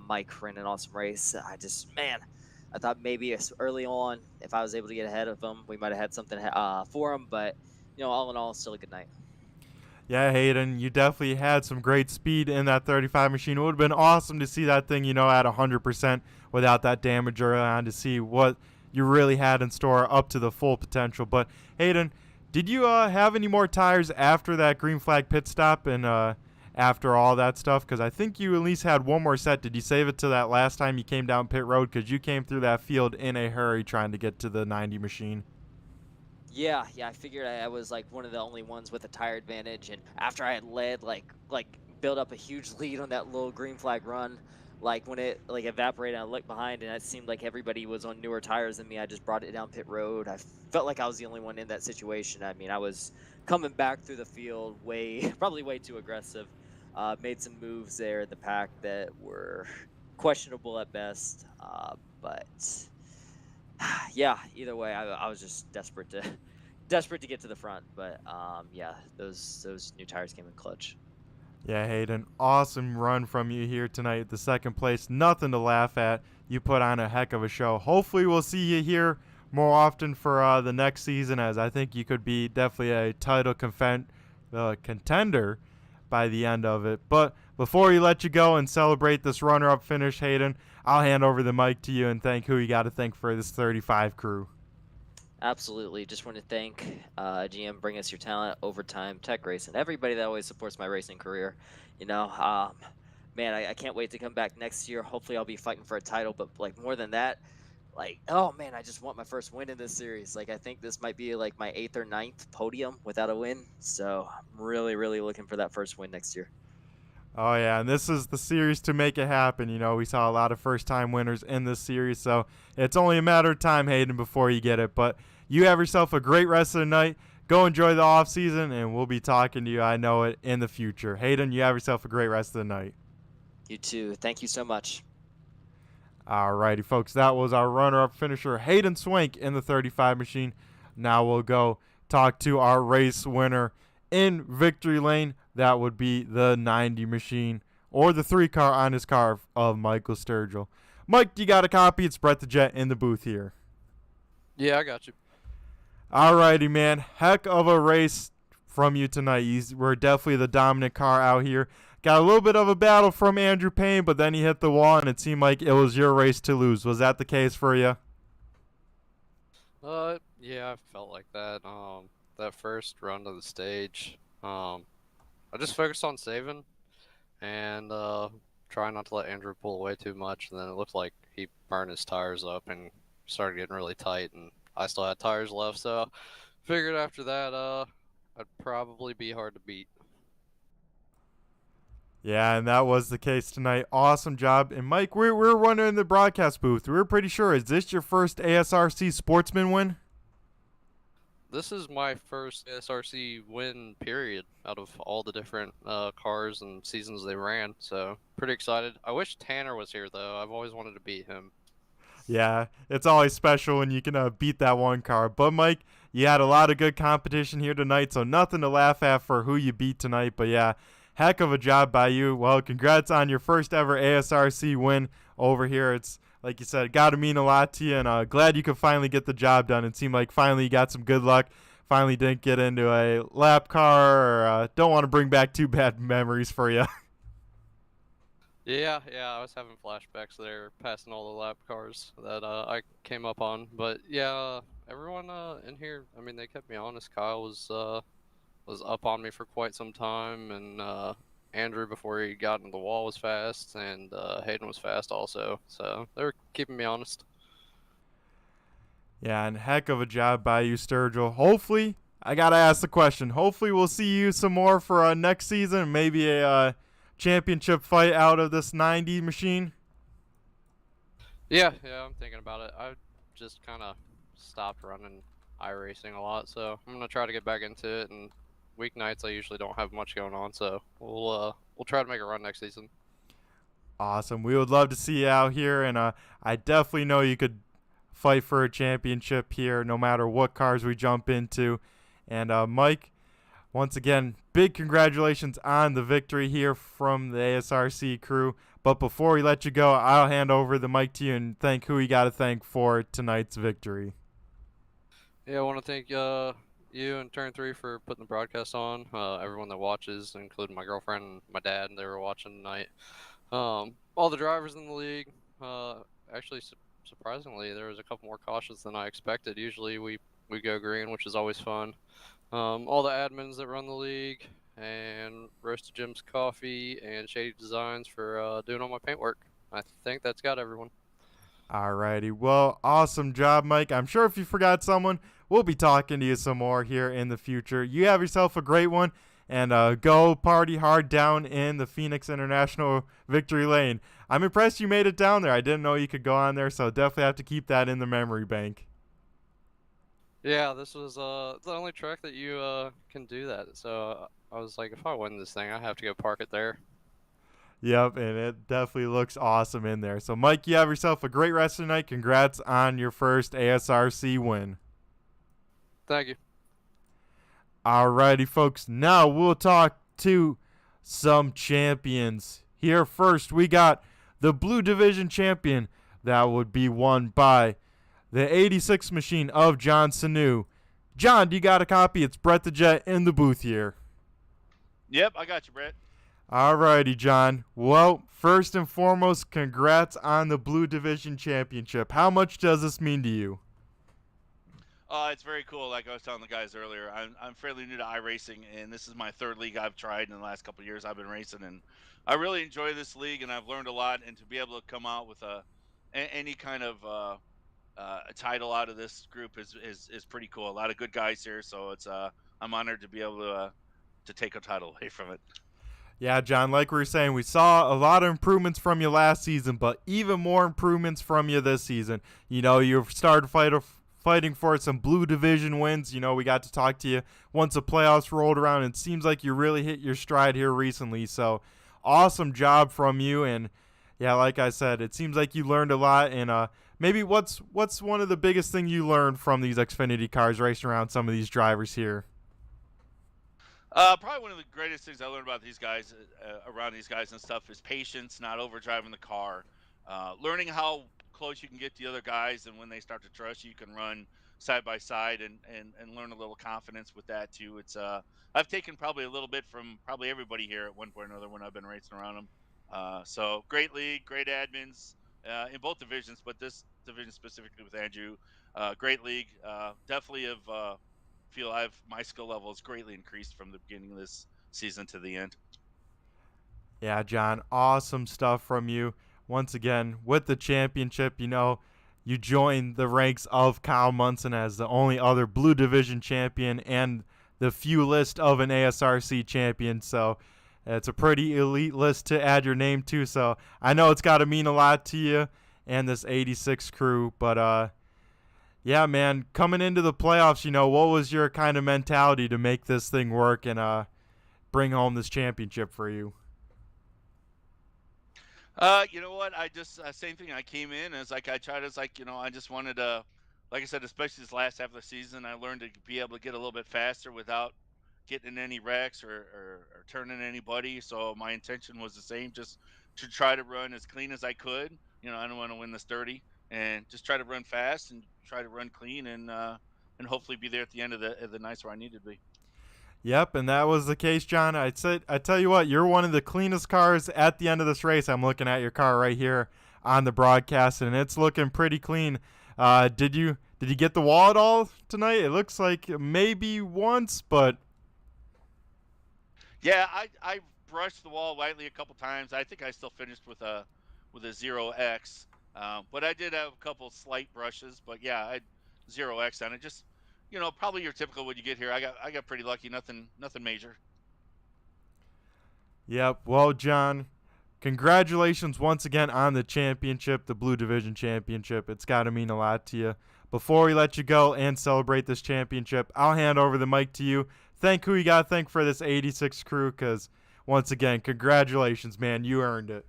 Mike ran an awesome race. I thought maybe early on, if I was able to get ahead of him, we might have had something for him. But, all in all, still a good night. Yeah, Hayden, you definitely had some great speed in that 35 machine. It would have been awesome to see that thing, at 100% without that damage early on, to see what you really had in store up to the full potential. But, Hayden, did you have any more tires after that green flag pit stop and after all that stuff? Because I think you at least had one more set. Did you save it to that last time you came down pit road? Because you came through that field in a hurry trying to get to the 90 machine. Yeah, I figured I was like one of the only ones with a tire advantage, and after I had led, like built up a huge lead on that little green flag run, like when it evaporated, I looked behind and it seemed like everybody was on newer tires than me. I just brought it down pit road. I felt like I was the only one in that situation. I mean, I was coming back through the field probably way too aggressive. Made some moves there in the pack that were questionable at best. But yeah, either way, I was just desperate to get to the front. But yeah, those new tires came in clutch. Yeah, Hayden, awesome run from you here tonight. The second place, nothing to laugh at. You put on a heck of a show. Hopefully we'll see you here more often for the next season, as I think you could be definitely a title contender by the end of it. But before we let you go and celebrate this runner-up finish, Hayden, I'll hand over the mic to you and thank who you got to thank for this 35 crew. Absolutely. Just want to thank GM Bring Us Your Talent, Overtime, Tech Race, and everybody that always supports my racing career. You know, man, I can't wait to come back next year. Hopefully I'll be fighting for a title, but like more than that, like, oh man, I just want my first win in this series. Like, I think this might be like my 8th or 9th podium without a win. So I'm really, really looking for that first win next year. Oh, yeah, and this is the series to make it happen. You know, we saw a lot of first-time winners in this series, so it's only a matter of time, Hayden, before you get it. But you have yourself a great rest of the night. Go enjoy the off-season, and we'll be talking to you, I know it, in the future. Hayden, you have yourself a great rest of the night. You too. Thank you so much. Alrighty, folks, that was our runner-up finisher, Hayden Swank, in the 35 machine. Now we'll go talk to our race winner in victory lane. That would be the 90 machine, or the 3 car on his car of Michael Sturgill. Mike, you got a copy? It's Brett the Jet in the booth here. Yeah, I got you. Alrighty, man. Heck of a race from you tonight. We're definitely the dominant car out here. Got a little bit of a battle from Andrew Payne, but then he hit the wall, and it seemed like it was your race to lose. Was that the case for you? Yeah, I felt like that. That first run of the stage, I just focused on saving and trying not to let Andrew pull away too much. And then it looked like he burned his tires up and started getting really tight, and I still had tires left, so figured after that, I'd probably be hard to beat. Yeah, and that was the case tonight. Awesome job. And Mike, we're running in the broadcast booth. We're pretty sure. Is this your first ASRC Sportsman win? This is my first ASRC win, period, out of all the different cars and seasons they ran. So pretty excited. I wish Tanner was here, though. I've always wanted to beat him. Yeah, it's always special when you can beat that one car. But, Mike, you had a lot of good competition here tonight, so nothing to laugh at for who you beat tonight. But, yeah, heck of a job by you. Well, congrats on your first ever ASRC win over here. It's, like you said, got to mean a lot to you, and glad you could finally get the job done. It seemed like finally you got some good luck. Finally didn't get into a lap car, or don't want to bring back too bad memories for you. Yeah, I was having flashbacks there, passing all the lap cars that I came up on. But yeah, everyone in here, I mean, they kept me honest. Kyle was up on me for quite some time, and Andrew, before he got into the wall, was fast, and Hayden was fast also. So they were keeping me honest. Yeah, and heck of a job by you, Sturgill. Hopefully, I gotta ask the question. Hopefully, we'll see you some more for next season. Maybe a championship fight out of this 90 machine. Yeah, I'm thinking about it. I just kind of stopped running iRacing a lot, so I'm gonna try to get back into it. And weeknights, I usually don't have much going on, so we'll try to make a run next season. Awesome. We would love to see you out here, and I definitely know you could fight for a championship here no matter what cars we jump into. And Mike, once again, big congratulations on the victory here from the ASRC crew. But before we let you go, I'll hand over the mic to you and thank who you got to thank for tonight's victory. Yeah, I want to thank you and Turn 3 for putting the broadcast on. Everyone that watches, including my girlfriend and my dad, they were watching tonight. All the drivers in the league. Actually, surprisingly, there was a couple more cautions than I expected. Usually we go green, which is always fun. All the admins that run the league, and Roasted Jim's Coffee and Shady Designs for doing all my paintwork. I think that's got everyone. Alrighty. Well, awesome job, Mike. I'm sure if you forgot someone, we'll be talking to you some more here in the future. You have yourself a great one, and go party hard down in the Phoenix International Victory Lane. I'm impressed you made it down there. I didn't know you could go on there, so definitely have to keep that in the memory bank. Yeah, this was the only track that you can do that. So I was like, if I win this thing, I have to go park it there. Yep, and it definitely looks awesome in there. So, Mike, you have yourself a great rest of the night. Congrats on your first ASRC win. Thank you. Alrighty, folks. Now we'll talk to some champions. Here first, we got the Blue Division champion. That would be won by the 86 machine of John Sanu. John, do you got a copy? It's Brett the Jet in the booth here. Yep, I got you, Brett. Alrighty, John. Well, first and foremost, congrats on the Blue Division championship. How much does this mean to you? It's very cool. Like I was telling the guys earlier, I'm fairly new to iRacing, and this is my third league I've tried in the last couple of years I've been racing, and I really enjoy this league, and I've learned a lot. And to be able to come out with any kind of a title out of this group is pretty cool. A lot of good guys here, so it's I'm honored to be able to take a title away from it. Yeah, John, like we were saying, we saw a lot of improvements from you last season, but even more improvements from you this season. You know, you started fighting for some Blue Division wins. You know, we got to talk to you once the playoffs rolled around, and it seems like you really hit your stride here recently. So, awesome job from you. And, yeah, like I said, it seems like you learned a lot. And maybe what's one of the biggest things you learned from these Xfinity cars racing around some of these drivers here? Probably one of the greatest things I learned about these guys, around these guys and stuff, is patience, not overdriving the car, learning how close you can get to the other guys, and when they start to trust you, you can run side by side and learn a little confidence with that too. It's I've taken probably a little bit from probably everybody here at one point or another when I've been racing around them. So great league, great admins in both divisions, but this division specifically with Andrew, great league. Definitely have. Feel my skill level has greatly increased from the beginning of this season to the end. Yeah, John, awesome stuff from you. Once again, with the championship, you know, you joined the ranks of Kyle Munson as the only other Blue Division champion and the few list of an ASRC champion. So it's a pretty elite list to add your name to. So I know it's got to mean a lot to you and this 86 crew, but yeah, man, coming into the playoffs, you know, what was your kind of mentality to make this thing work and bring home this championship for you? You know what? I just same thing. I came in as like I tried as like, you know, I just wanted to, like I said, especially this last half of the season, I learned to be able to get a little bit faster without getting in any wrecks or turning anybody. So my intention was the same, just to try to run as clean as I could. You know, I don't want to win this dirty, and just try to run fast and try to run clean and hopefully be there at the end of the nights where I needed to be. Yep, and that was the case, John. I tell you what, you're one of the cleanest cars at the end of this race. I'm looking at your car right here on the broadcast, and it's looking pretty clean. Did you get the wall at all tonight? It looks like maybe once, but yeah, I brushed the wall lightly a couple times. I think I still finished with a 0X, but I did have a couple slight brushes. But yeah, I had 0X on it. Just, you know, probably your typical when you get here. I got pretty lucky. Nothing major. Yep. Well, John, congratulations once again on the championship, the Blue Division championship. It's got to mean a lot to you. Before we let you go and celebrate this championship, I'll hand over the mic to you. Thank who you got to thank for this 86 crew, because once again, congratulations, man. You earned it.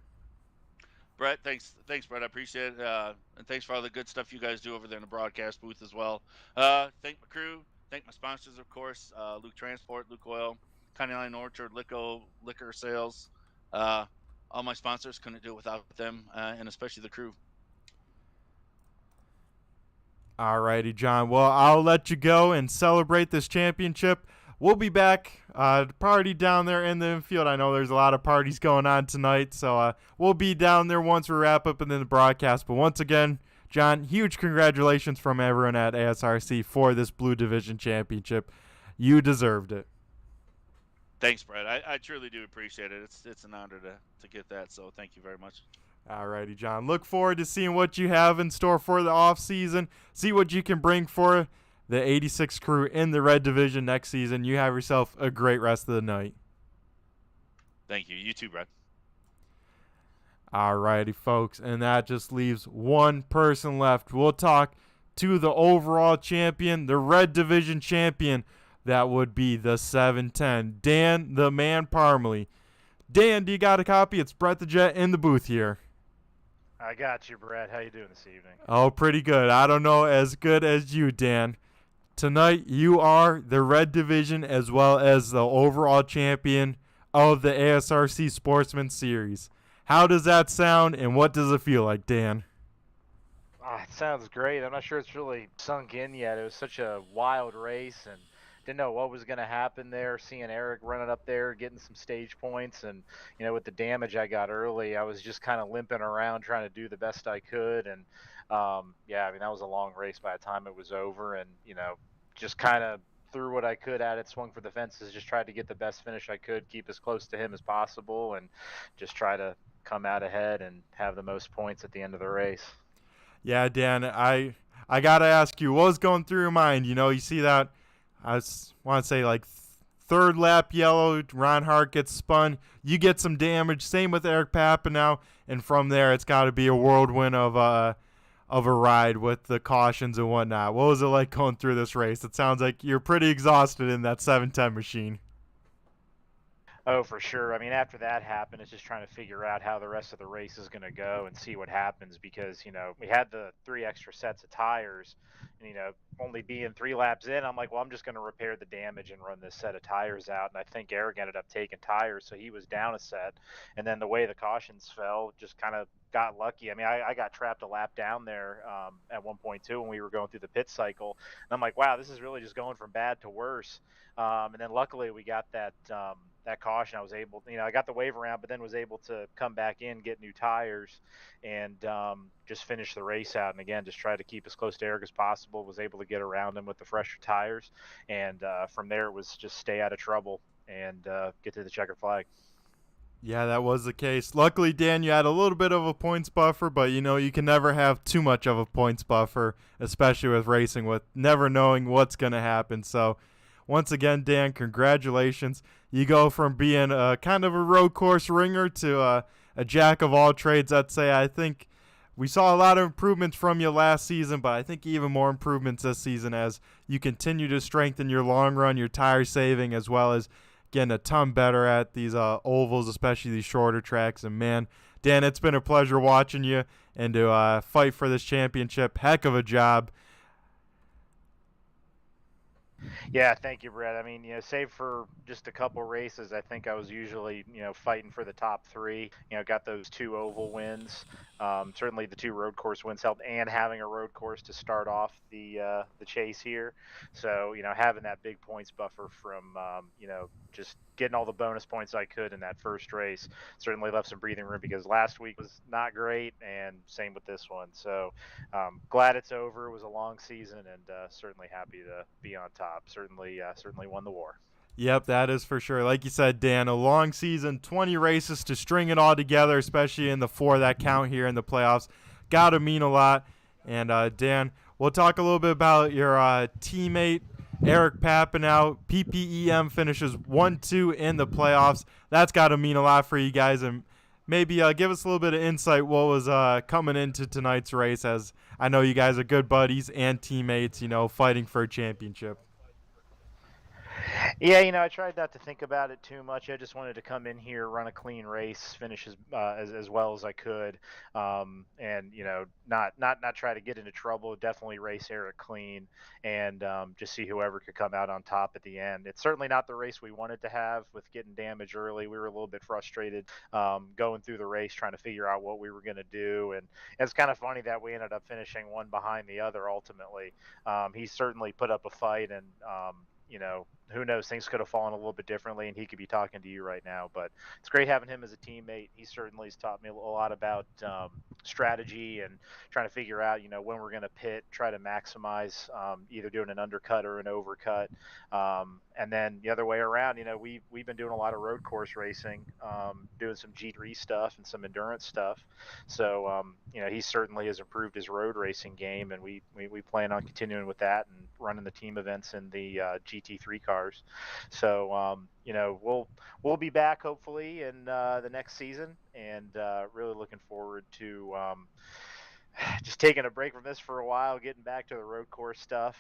Brett, thanks, Brett. I appreciate it, and thanks for all the good stuff you guys do over there in the broadcast booth as well. Thank my crew, thank my sponsors, of course, Luke Transport, Luke Oil, County Line Orchard, Liquor Sales. All my sponsors, couldn't do it without them, and especially the crew. Alrighty, John. Well, I'll let you go and celebrate this championship. We'll be back. Party down there in the infield. I know there's a lot of parties going on tonight, so we'll be down there once we wrap up and then the broadcast. But once again, John, huge congratulations from everyone at ASRC for this Blue Division championship. You deserved it. Thanks, Brett. I truly do appreciate it. It's an honor to get that, so thank you very much. Alrighty, John. Look forward to seeing what you have in store for the off season. See what you can bring for the 86 crew in the Red Division next season. You have yourself a great rest of the night. Thank you. You too, Brett. Alrighty, folks. And that just leaves one person left. We'll talk to the overall champion, the Red Division champion. That would be the 710, Dan the Man Parmalee. Dan, do you got a copy? It's Brett the Jet in the booth here. I got you, Brett. How you doing this evening? Oh, pretty good. I don't know as good as you, Dan. Tonight, you are the Red Division as well as the overall champion of the ASRC Sportsman Series. How does that sound, and what does it feel like, Dan? It sounds great. I'm not sure it's really sunk in yet. It was such a wild race, and didn't know what was going to happen there. Seeing Eric running up there, getting some stage points, and with the damage I got early, I was just kind of limping around trying to do the best I could. And yeah, I mean that was a long race by the time it was over, and just kind of threw what I could at it, swung for the fences, just tried to get the best finish I could, keep as close to him as possible, and just try to come out ahead and have the most points at the end of the race. Yeah, Dan, I gotta ask you, what was going through your mind? You see that, I want to say like third lap yellow, Ron Hart gets spun, you get some damage, same with Eric Papineau, and from there it's got to be a whirlwind of a ride with the cautions and whatnot. What was it like going through this race? It sounds like you're pretty exhausted in that 710 machine. Oh, for sure. I mean, after that happened, it's just trying to figure out how the rest of the race is going to go and see what happens because, we had the 3 extra sets of tires and, only being 3 laps in, I'm like, well, I'm just going to repair the damage and run this set of tires out. And I think Eric ended up taking tires, so he was down a set. And then the way the cautions fell, just kind of got lucky. I mean, I got trapped a lap down there at 1.2 when we were going through the pit cycle. And I'm like, wow, this is really just going from bad to worse. And then luckily we got that caution. I was able, I got the wave around, but then was able to come back in, get new tires, and just finish the race out. And again, just try to keep as close to Eric as possible. Was able to get around him with the fresher tires, and from there it was just stay out of trouble and get to the checkered flag. Yeah, that was the case. Luckily, Dan, you had a little bit of a points buffer, but you can never have too much of a points buffer, especially with racing, with never knowing what's going to happen. So once again, Dan, congratulations. You go from being a kind of a road course ringer to a jack of all trades, I'd say. I think we saw a lot of improvements from you last season, but I think even more improvements this season as you continue to strengthen your long run, your tire saving, as well as getting a ton better at these ovals, especially these shorter tracks. And, man, Dan, it's been a pleasure watching you and to fight for this championship. Heck of a job. Yeah, thank you, Brett. I mean, save for just a couple races, I think I was usually, fighting for the top 3. Got those 2 oval wins. Certainly the 2 road course wins helped, and having a road course to start off the chase here. So, having that big points buffer from, just getting all the bonus points I could in that first race certainly left some breathing room because last week was not great, and same with this one. So glad it's over. It was a long season, and certainly happy to be on top. Certainly won the war. Yep, that is for sure. Like you said, Dan, a long season, 20 races to string it all together, especially in the 4 that count here in the playoffs. Got to mean a lot. And, Dan, we'll talk a little bit about your teammate, Eric Papineau. PPEM finishes 1-2 in the playoffs. That's got to mean a lot for you guys. And maybe give us a little bit of insight what was coming into tonight's race, as I know you guys are good buddies and teammates, fighting for a championship. Yeah, I tried not to think about it too much. I just wanted to come in here, run a clean race, finish as well as I could, and not try to get into trouble. Definitely race Eric clean, and just see whoever could come out on top at the end. It's certainly not the race we wanted to have with getting damage early. We were a little bit frustrated going through the race, trying to figure out what we were going to do, and it's kind of funny that we ended up finishing one behind the other ultimately. He certainly put up a fight, and who knows, things could have fallen a little bit differently, and he could be talking to you right now. But it's great having him as a teammate. He certainly has taught me a lot about strategy and trying to figure out, when we're going to pit, try to maximize either doing an undercut or an overcut. And then the other way around, we've been doing a lot of road course racing, doing some G3 stuff and some endurance stuff. So, he certainly has improved his road racing game, and we plan on continuing with that and running the team events in the GT3 cars. So, we'll be back hopefully in the next season, and really looking forward to just taking a break from this for a while, getting back to the road course stuff.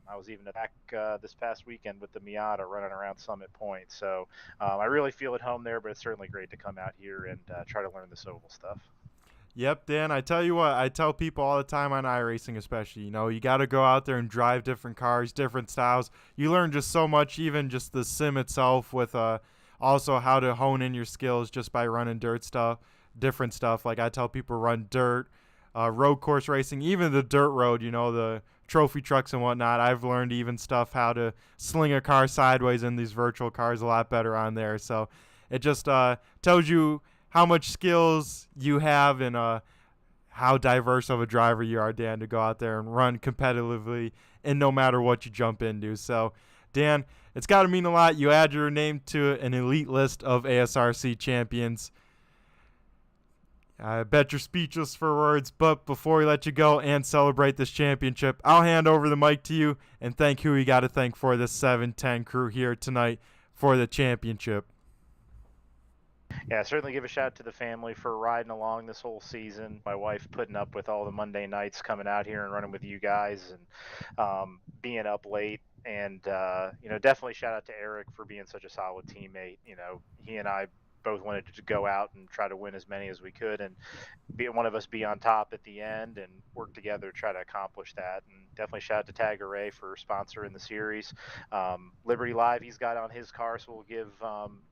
I was even back this past weekend with the Miata running around Summit Point. So I really feel at home there, but it's certainly great to come out here and try to learn this oval stuff. Yep, Dan, I tell you what, I tell people all the time on iRacing especially, you got to go out there and drive different cars, different styles. You learn just so much, even just the sim itself, with also how to hone in your skills just by running dirt stuff, different stuff. Like I tell people run dirt, road course racing, even the dirt road, the trophy trucks and whatnot. I've learned even stuff how to sling a car sideways in these virtual cars a lot better on there. So it just tells you how much skills you have and how diverse of a driver you are, Dan, to go out there and run competitively and no matter what you jump into. So, Dan, it's got to mean a lot. You add your name to an elite list of ASRC champions. I bet you're speechless for words, but before we let you go and celebrate this championship, I'll hand over the mic to you and thank who you got to thank for this 710 crew here tonight for the championship. Yeah, certainly give a shout out to the family for riding along this whole season. My wife putting up with all the Monday nights coming out here and running with you guys and being up late. And, definitely shout out to Eric for being such a solid teammate. He and I both wanted to go out and try to win as many as we could and one of us be on top at the end and work together to try to accomplish that. And definitely shout out to Tag Array for sponsoring the series. Liberty Live he's got on his car, so we'll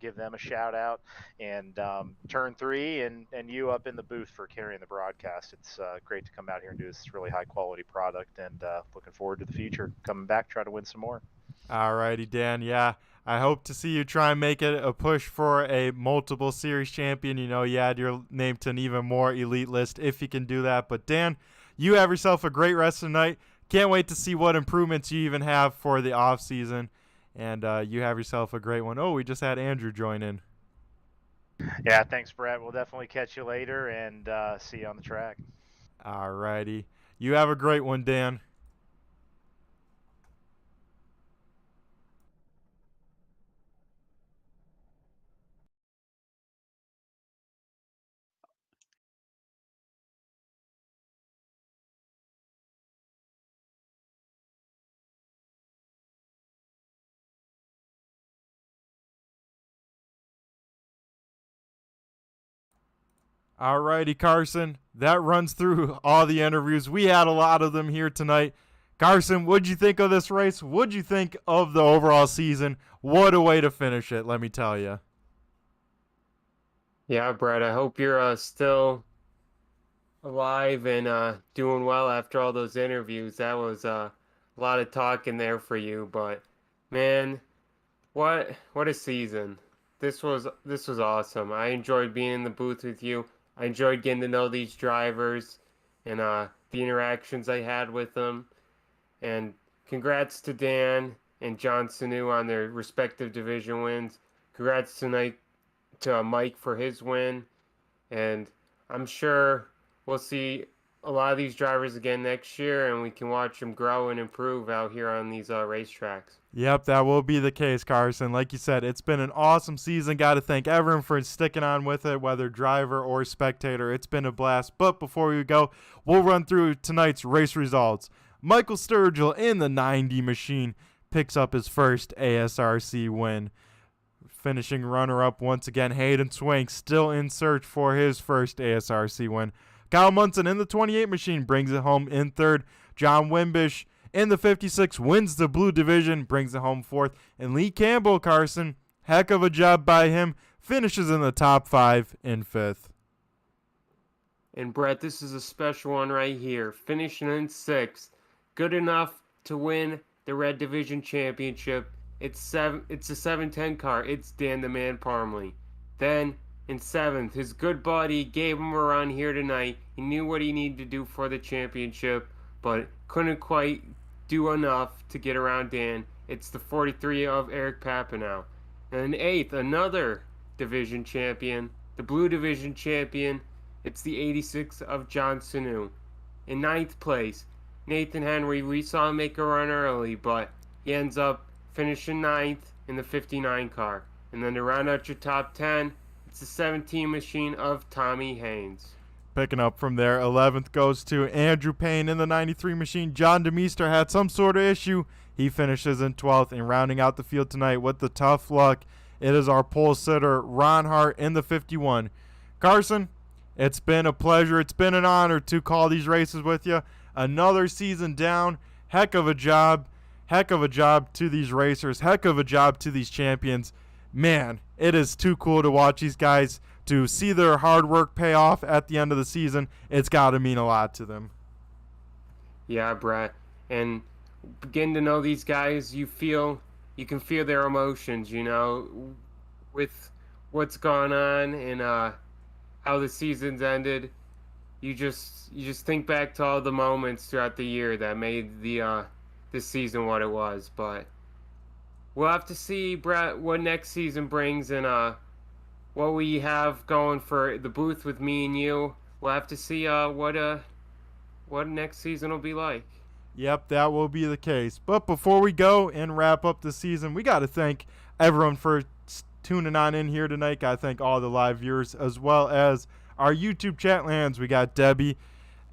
give them a shout out. And Turn 3 and you up in the booth for carrying the broadcast. It's great to come out here and do this really high quality product, and looking forward to the future. Coming back, try to win some more. All righty, Dan. Yeah, I hope to see you try and make it a push for a multiple series champion. You add your name to an even more elite list if you can do that. But Dan, you have yourself a great rest of the night. Can't wait to see what improvements you even have for the off season. And you have yourself a great one. Oh, we just had Andrew join in. Yeah, thanks, Brett. We'll definitely catch you later and see you on the track. All righty. You have a great one, Dan. Alrighty, Carson. That runs through all the interviews. We had a lot of them here tonight. Carson, what'd you think of this race? What'd you think of the overall season? What a way to finish it, let me tell you. Yeah, Brett, I hope you're still alive and doing well after all those interviews. That was a lot of talk in there for you, but man, what a season. This was awesome. I enjoyed being in the booth with you. I enjoyed getting to know these drivers and the interactions I had with them. And congrats to Dan and John Sanu on their respective division wins. Congrats tonight to Mike for his win. And I'm sure we'll see a lot of these drivers again next year, and we can watch them grow and improve out here on these racetracks. Yep, that will be the case, Carson. Like you said, it's been an awesome season. Got to thank everyone for sticking on with it, whether driver or spectator. It's been a blast. But before we go, we'll run through tonight's race results. Michael Sturgill in the 90 machine picks up his first ASRC win. Finishing runner-up once again, Hayden Swank still in search for his first ASRC win. Kyle Munson in the 28 machine brings it home in third. John Wimbish in the 56 wins the blue division, brings it home fourth. And Lee Campbell, Carson, heck of a job by him, finishes in the top 5 in fifth. And Brett, this is a special one right here. Finishing in 6th. Good enough to win the Red Division Championship. It's a 710 car. It's Dan the Man Parmley. Then in 7th, his good buddy gave him a run here tonight. He knew what he needed to do for the championship, but couldn't quite do enough to get around Dan. It's the 43 of Eric Papanow. And in 8th, another division champion, the Blue Division champion. It's the 86 of John Sanu. In 9th place, Nathan Henry. We saw him make a run early, but he ends up finishing 9th in the 59 car. And then to round out your top 10, it's the 17 machine of Tommy Haynes. Picking up from there, 11th goes to Andrew Payne in the 93 machine. John DeMeester had some sort of issue. He finishes in 12th, and rounding out the field tonight with the tough luck, it is our pole sitter, Ron Hart, in the 51. Carson, it's been a pleasure. It's been an honor to call these races with you. Another season down. Heck of a job. Heck of a job to these racers. Heck of a job to these champions. Man, it is too cool to watch these guys, to see their hard work pay off at the end of the season. It's got to mean a lot to them. Yeah, Brett. And getting to know these guys, you can feel their emotions, with what's gone on and how the season's ended. You just think back to all the moments throughout the year that made this season what it was. But we'll have to see, Brett, what next season brings and what we have going for the booth with me and you. We'll have to see what next season will be like. Yep, that will be the case. But before we go and wrap up the season, we got to thank everyone for tuning on in here tonight. Got to thank all the live viewers as well as our YouTube chat lands. We got Debbie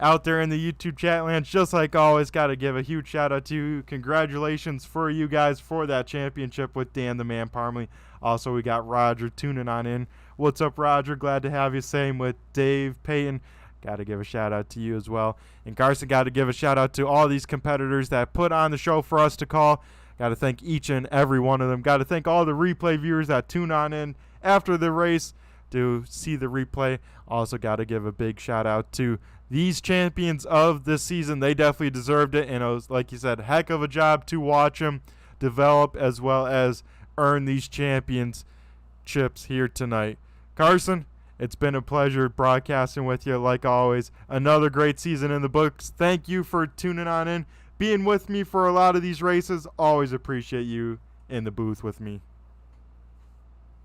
out there in the YouTube chat lands. Just like always, got to give a huge shout out to you. Congratulations for you guys for that championship with Dan the Man Parmley. Also, we got Roger tuning on in. What's up, Roger? Glad to have you. Same with Dave Payton. Got to give a shout out to you as well. And Carson, got to give a shout out to all these competitors that put on the show for us to call. Got to thank each and every one of them. Got to thank all the replay viewers that tune on in after the race to see the replay. Also got to give a big shout out to these champions of this season. They definitely deserved it. And it was, like you said, heck of a job to watch them develop as well as earn these championships here tonight. Carson, it's been a pleasure broadcasting with you like always. Another great season in the books. Thank you for tuning on in, being with me for a lot of these races. Always appreciate you in the booth with me.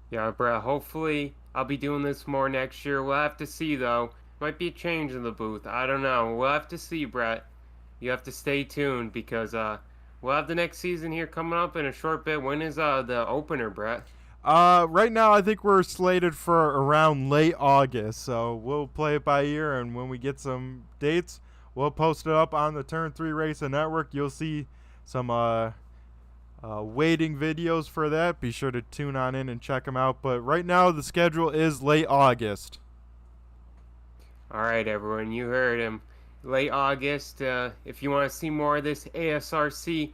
Yeah, Brett, hopefully I'll be doing this more next year. We'll have to see, though. Might be a change in the booth. I don't know. We'll have to see, Brett. You have to stay tuned because we'll have the next season here coming up in a short bit. When is the opener, Brett? Right now I think we're slated for around late August, so we'll play it by ear, and when we get some dates, we'll post it up on the Turn 3 Racing Network. You'll see some waiting videos for that. Be sure to tune on in and check them out, but right now the schedule is late August. All right, everyone, you heard him. Late August. If you want to see more of this ASRC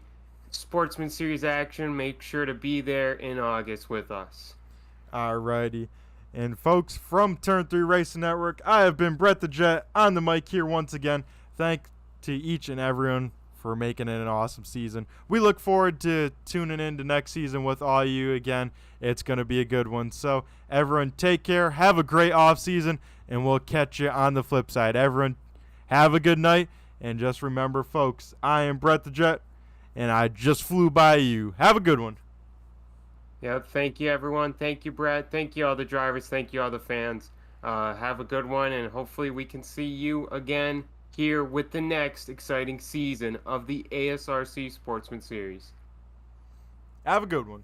Sportsman Series action, make sure to be there in August with us. Alrighty. And folks, from Turn 3 Racing Network, I have been Brett the Jet on the mic here once again. Thank to each and everyone for making it an awesome season. We look forward to tuning in to next season with all you again. It's going to be a good one. So everyone take care. Have a great off season, and we'll catch you on the flip side. Everyone have a good night. And just remember, folks, I am Brett the Jet, and I just flew by you. Have a good one. Yep, thank you, everyone. Thank you, Brett. Thank you, all the drivers. Thank you, all the fans. Have a good one, and hopefully we can see you again here with the next exciting season of the ASRC Sportsman Series. Have a good one.